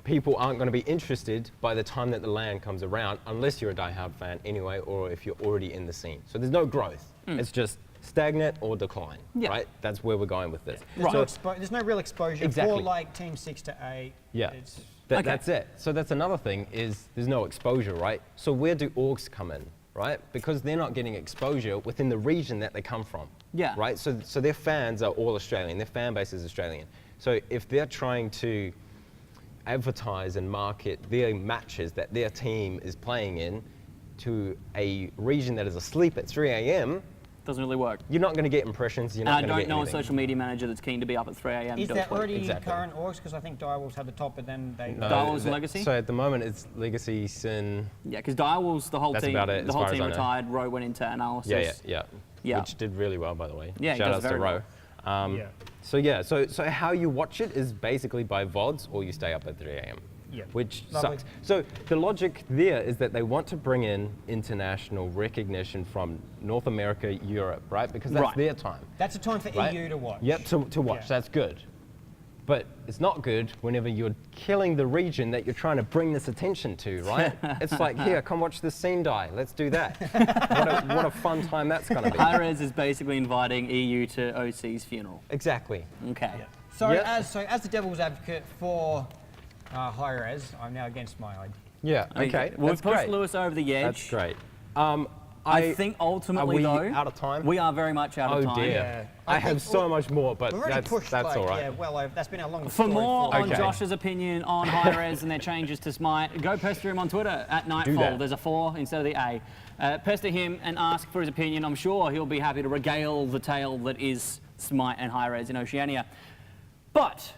people aren't going to be interested by the time that the LAN comes around unless you're a diehard fan anyway, or if you're already in the scene. So there's no growth. It's just stagnate or decline, Yeah. right? That's where we're going with this. There's, So there's no real exposure Exactly. for like team 6 to 8. Yeah. It's, Okay. That's it. So that's another thing is there's no exposure, right? So where do orgs come in, right? Because they're not getting exposure within the region that they come from. Yeah. Right? So their fans are all Australian. Their fan base is Australian. So if they're trying to advertise and market their matches that their team is playing in to a region that is asleep at 3 a.m., Doesn't really work. you're not going to get impressions. You're And not I going to don't get know anything. a social media manager that's keen to be up at 3 a.m. is to do a there tweet. already Exactly. current orgs? Because I think Direwolves had the top, but then they... No, Direwolves that- Legacy? So at the moment it's Legacy, Sin. Yeah, because Direwolves, the whole That's team, about it, the as whole far as team I know. retired. Roe went into analysis. Yeah. Which did really well, by the way. Yeah, he Shout does outs to very Roe. Yeah. So how you watch it is basically by VODs or you stay up at 3 a.m. Yeah. Which Lovely. sucks. So the logic there is that they want to bring in international recognition from North America, Europe, right? Because that's Right. their time. That's a time for Right? EU to watch. Yep, to watch. Yeah. That's good. But it's not good whenever you're killing the region that you're trying to bring this attention to, right? It's like, here, come watch this scene die. Let's do that. what a fun time that's going to be. Hi-Rez is basically inviting EU to OC's funeral. Exactly. Okay. So, Yeah. as the devil's advocate for Hi-Rez, I'm now against my idea. Yeah, I mean, okay. We've That's pushed great. Lewis over the edge. That's great. I think ultimately, are we though, out of time? we are very much out of Oh time. dear. Yeah. I I have think- so much more, but We've already that's pushed, all right. Yeah, well, that's been our longest For story. more on Okay. Josh's opinion on Hi-Rez and their changes to Smite, go pester him on Twitter at Nightfall. that. There's a 4 instead of the A. Pester him and ask for his opinion. I'm sure he'll be happy to regale the tale that is Smite and Hi-Rez in Oceania. But,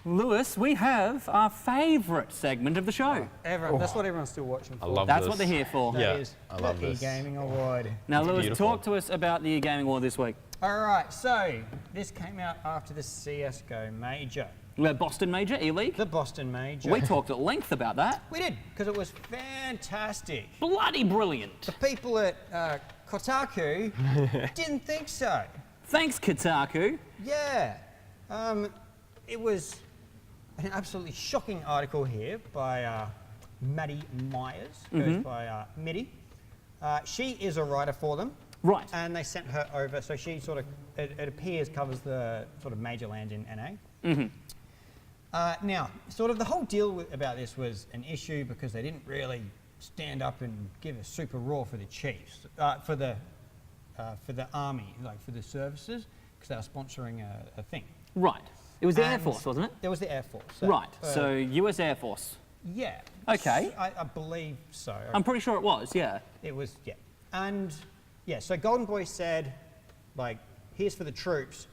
Lewis, we have our favourite segment of the show. That's what everyone's still watching for. I love That's this. what they're here for. Yeah, That is I love the this. E-Gaming Award. Now, Lewis, beautiful. talk to us about the Gaming Award this week. All right, so this came out after the CSGO Major, The Boston Major, E-League. the Boston Major. We talked at length about that. We did, because it was fantastic. Bloody brilliant. The people at Kotaku didn't think so. Thanks, Kotaku. Yeah. It was an absolutely shocking article here by Maddie Myers, goes by Mitty. She is a writer for them. Right. And they sent her over, so she sort of, it appears, covers the sort of major land in NA. Now, sort of the whole deal about this was an issue because they didn't really stand up and give a super roar for the Chiefs, for the army, like for the services, because they were sponsoring a thing. Right. It was the Air And Force, wasn't it? There was the Air Force. Right. So, US Air Force. Yeah. Okay. I believe so. I'm pretty sure it was, yeah. It was, yeah. And, yeah, so Golden Boy said, like, here's for the troops.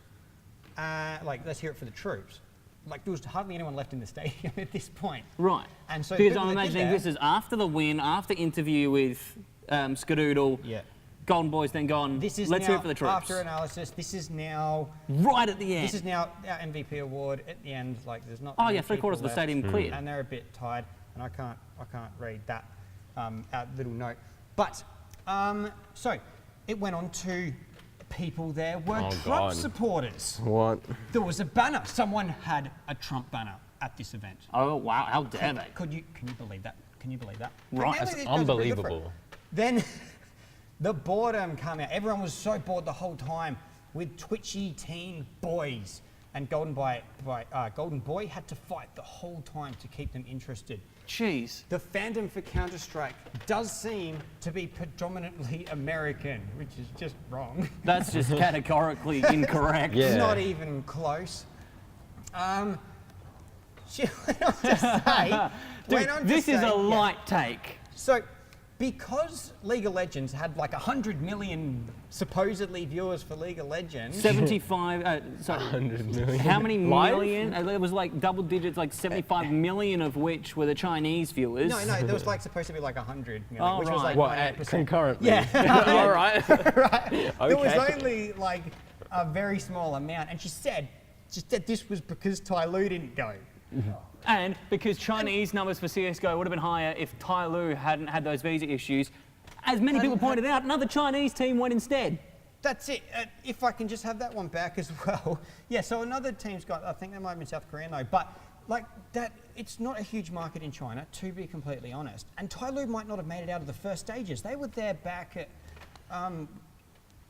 Like, let's hear it for the troops. Like, there was hardly anyone left in the stadium at this point. Right. And so because people I'm that did imagining that- this is after the win, after interview with Skadoodle. Yeah. Golden Boy's then gone, This is let's now, hear it for the troops. after analysis, this is now, Right at the end. this is now our MVP award at the end. Like, there's not Oh many yeah, 3/4 of the people left, stadium cleared. and they're a bit tired, and I can't read that out little note. But so it went on to people there were Oh, Trump God. supporters. What? There was a banner. Someone had a Trump banner at this event. Oh wow, how dare they? Can you believe that? Can you believe that? Right. Apparently That's these guys are pretty good for it. unbelievable. Then the boredom came out. Everyone was so bored the whole time with twitchy teen boys. And Golden Boy had to fight the whole time to keep them interested. Jeez. The fandom for Counter-Strike does seem to be predominantly American, which is just wrong. That's just categorically incorrect. Yeah. Not even close. She went on to say... Dude, this is a light take. So, because League of Legends had like 100 million supposedly viewers for League of Legends... 75, sorry. 100 million. How many Live? million? It was like double digits, like 75 million of which were the Chinese viewers. No, there was like supposed to be like 100 million, Oh, which was right. like What, 98%. concurrently? Yeah. All right. Right. There was Okay. only like a very small amount, and she said this was because Tai Lu didn't go. And because Chinese numbers for CSGO would have been higher if Tai Lu hadn't had those visa issues. As many people pointed out, another Chinese team went instead. That's it. If I can just have that one back as well. Yeah, so another team's got, I think they might have been South Korean though, but like that, it's not a huge market in China, to be completely honest. And Tai Lu might not have made it out of the first stages. They were there back at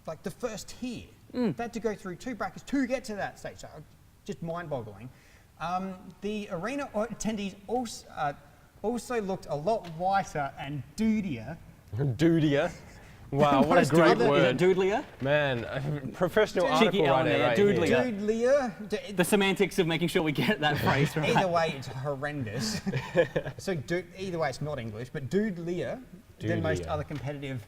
like the first tier. They had to go through 2 brackets to get to that stage. So just mind-boggling. The arena attendees also looked a lot whiter and dudier. Dudier. Wow, what a Most great other- word. Doodlier? Man, professional Cheeky article right Ellen there, there, right doodlier. here. Dudier. The semantics of making sure we get that phrase right. Either way, it's horrendous. So either way, it's not English, but dudier than most Dudier. other competitive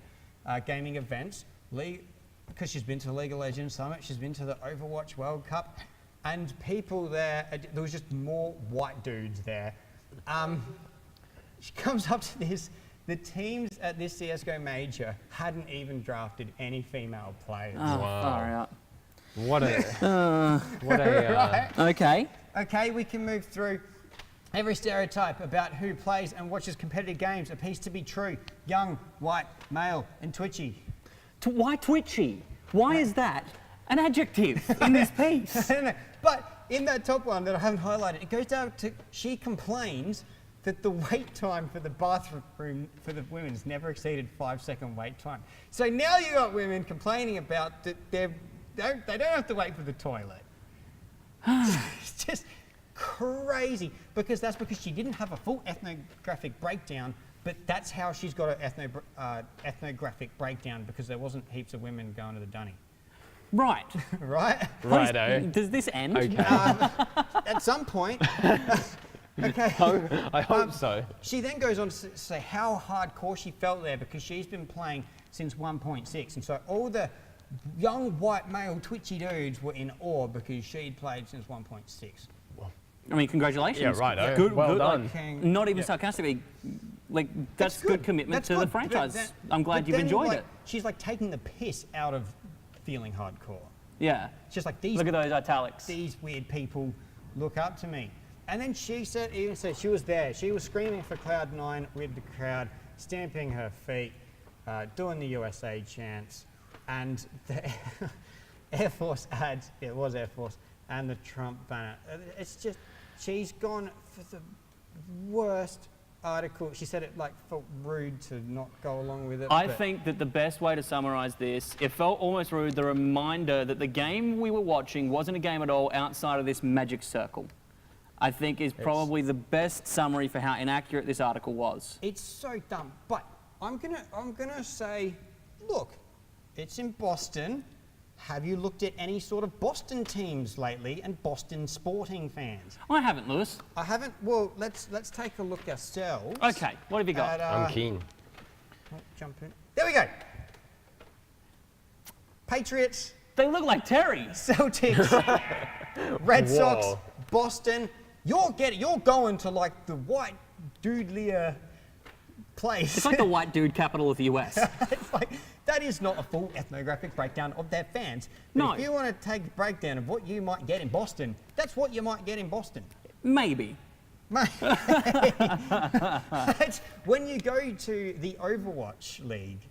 gaming events. Because she's been to League of Legends Summit, she's been to the Overwatch World Cup, and people there, there was just more white dudes there. She comes up to this, the teams at this CSGO major hadn't even drafted any female players. Oh, Wow. far out. What a, Right? Okay. Okay, we can move through. Every stereotype about who plays and watches competitive games appears to be true. Young, white, male, and twitchy. Why twitchy? Why is that an adjective in this piece? I don't know. But in that top one that I haven't highlighted, it goes down to she complains that the wait time for the bathroom for the women's never exceeded 5-second wait time. So now you got women complaining about that they don't have to wait for the toilet. It's just crazy because she didn't have a full ethnographic breakdown, but that's how she's got an ethnographic breakdown because there wasn't heaps of women going to the dunny. Right. Right? righto. Does this end? Okay. At some point. Okay. I hope so. She then goes on to say how hardcore she felt there because she's been playing since 1.6. And so all the young white male twitchy dudes were in awe because she'd played since 1.6. I mean, congratulations. Yeah, righto. Good, Well good, done. like, King. not even Yeah. sarcastically. Like, that's good commitment That's to the good. franchise. I'm glad but you've then, enjoyed like, it. She's like taking the piss out of feeling hardcore. Yeah. It's just like these Look at those italics. these weird people look up to me. And then she said, even said she was there. She was screaming for Cloud9 with the crowd, stamping her feet, doing the USA chants, and the Air Force ads. It was Air Force and the Trump banner. It's just she's gone for the worst article. She said it like felt rude to not go along with it. I but think that the best way to summarize this, it felt almost rude, the reminder that the game we were watching wasn't a game at all outside of this magic circle. I think is probably the best summary for how inaccurate this article was. it's so dumb. But I'm gonna say, look, it's in Boston. Have you looked at any sort of Boston teams lately and Boston sporting fans? I haven't, Lewis. I haven't. Well, let's take a look ourselves. Okay, what have you got? At, I'm keen. jump in. There we go. Patriots, They look like Terry. Celtics, Red Sox, Whoa. Boston. You're going to like the white doodlier place. It's like the white dude capital of the US. It's like, that is not a full ethnographic breakdown of their fans. But No. if you want to take a breakdown of what you might get in Boston, that's what you might get in Boston. Maybe. Mate. When you go to the Overwatch League,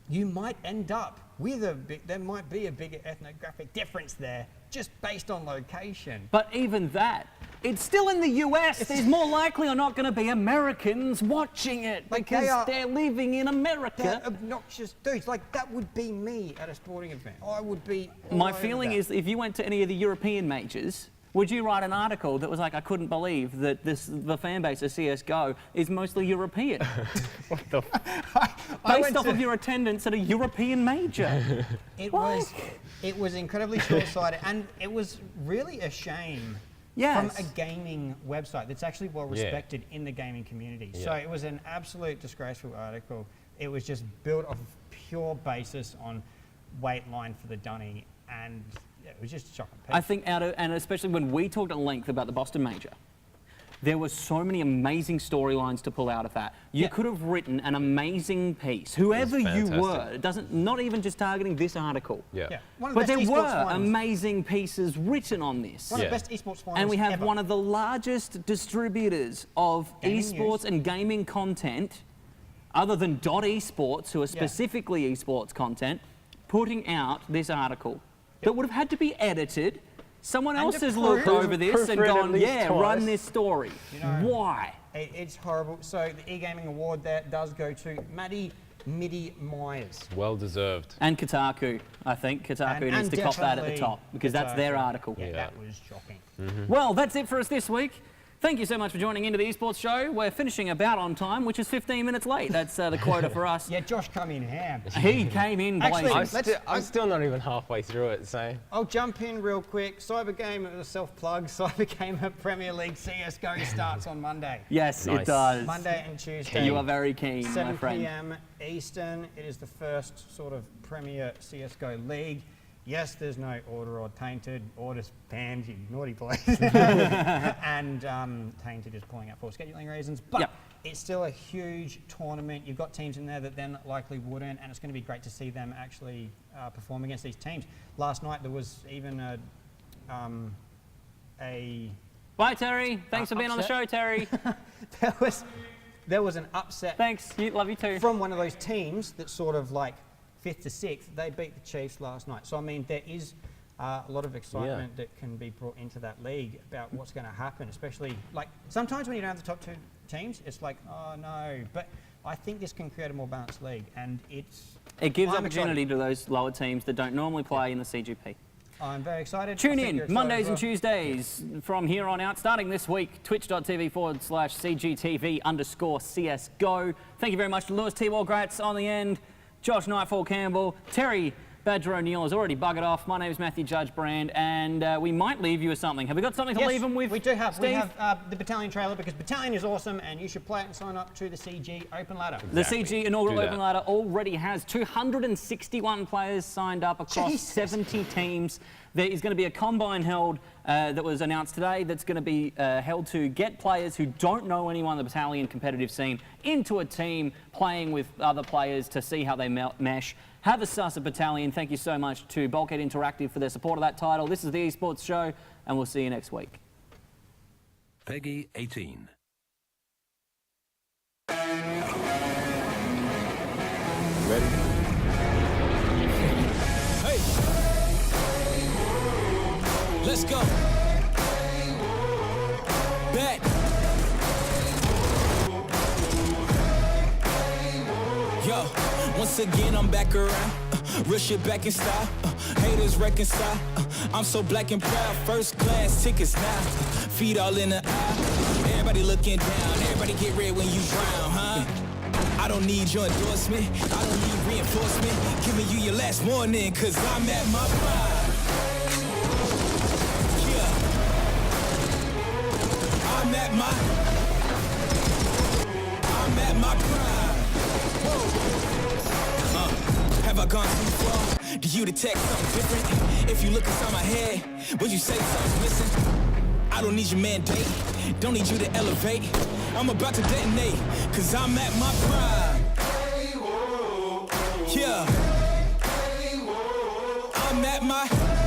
you might end up with there might be a bigger ethnographic difference there just based on location. But even that, it's still in the US. There's more likely or not going to be Americans watching it Like, because they're living in They're America. obnoxious dudes. Like, that would be me at a sporting event. I would be all My over feeling that. is if you went to any of the European majors, would you write an article that was like, I couldn't believe that the fan base of CSGO is mostly European, I based went off to- of your attendance at a European major? It was incredibly short-sighted, and it was really a shame Yes. from a gaming website that's actually well respected in the gaming community. So it was an absolute disgraceful article. It was just built off pure basis on wait line for the dunny, and it was just shocking. I think and especially when we talked at length about the Boston Major, there were so many amazing storylines to pull out of that. You could have written an amazing piece, whoever you fantastic. were. It doesn't, not even just targeting this article. Yeah. One of the But best there esports were finals. amazing pieces written on this. One of Yeah. the best esports finals And we have ever. one of the largest distributors of Gaming esports news. and gaming content, other than .esports, who are specifically esports content, putting out this article that would have had to be edited. Someone And else has looked approved. over this and Proofread at gone, least yeah, twice. run this story. You know, Why? It's horrible. So the e-gaming award there does go to Maddie Mitty Myers. Well deserved. And Kotaku, I think. Kotaku And- needs and to cop that at the definitely top because that's their Kotaku. article. Yeah, Yeah. that was shocking. Well, that's it for us this week. Thank you so much for joining into the Esports Show. We're finishing about on time, which is 15 minutes late. That's the quota for us. Yeah, Josh come in ham. He came in Actually, blazing. I'm still not even halfway through it, so. I'll jump in real quick. Cyber Game, a self-plug. Cyber Game at Premier League CSGO starts on Monday. Yes, it Nice. does. Monday and Tuesday. You are very keen, my 7 friend. p.m. Eastern. It is the first sort of Premier CSGO League. Yes, there's no Order or Tainted. Order's banned, you naughty boys. And Tainted is pulling out for scheduling reasons. But Yep. it's still a huge tournament. You've got teams in there that then likely wouldn't, and it's going to be great to see them actually perform against these teams. Last night there was even a Bye, Terry. Thanks for being on the show, upset. Terry. there was an upset Thanks. Love you too. from one of those teams that sort of like 5th to 6th. They beat the Chiefs last night. So, I mean, there is a lot of excitement that can be brought into that league about what's going to happen, especially like sometimes when you don't have the top 2 teams, it's like, oh no. But I think this can create a more balanced league, and It gives I'm opportunity excited. to those lower teams that don't normally play in the CGP. I'm very excited. I Tune think in you're excited Mondays as and well. Tuesdays from here on out, starting this week, twitch.tv/CGTV_CSGO. Thank you very much to Lewis T. Walgratz on the end, Josh Nightfall Campbell, Terry Badger O'Neill has already buggered off. My name is Matthew Judge Brand, and we might leave you with something. Have we got something to Yes, leave them with? we do have. We Steve? have the Battalion trailer because Battalion is awesome, and you should play it and sign up to the CG Open Ladder. The Exactly. CG inaugural Do that. Open Ladder already has 261 players signed up across Jesus. 70 teams. There is going to be a combine held that was announced today that's going to be held to get players who don't know anyone in the Battalion competitive scene into a team playing with other players to see how they mesh. Have a suss at Battalion. Thank you so much to Bulkhead Interactive for their support of that title. This is the Esports Show, and we'll see you next week. Peggy 18. Ready? Hey. Let's go. Back. Yo, once again I'm back around. Real shit back in style. Haters reconcile. I'm so black and proud. First class tickets now. Feet all in the aisle. Everybody looking down. Everybody get red when you drown, huh? I don't need your endorsement. I don't need reinforcement. Giving you your last warning, cause I'm at my prime. Yeah. I'm at my prime. Whoa. Have I gone too far? Do you detect something different? If you look inside my head, would you say something's missing? I don't need your mandate, don't need you to elevate. I'm about to detonate, cause I'm at my prime. Yeah. I'm at my prime.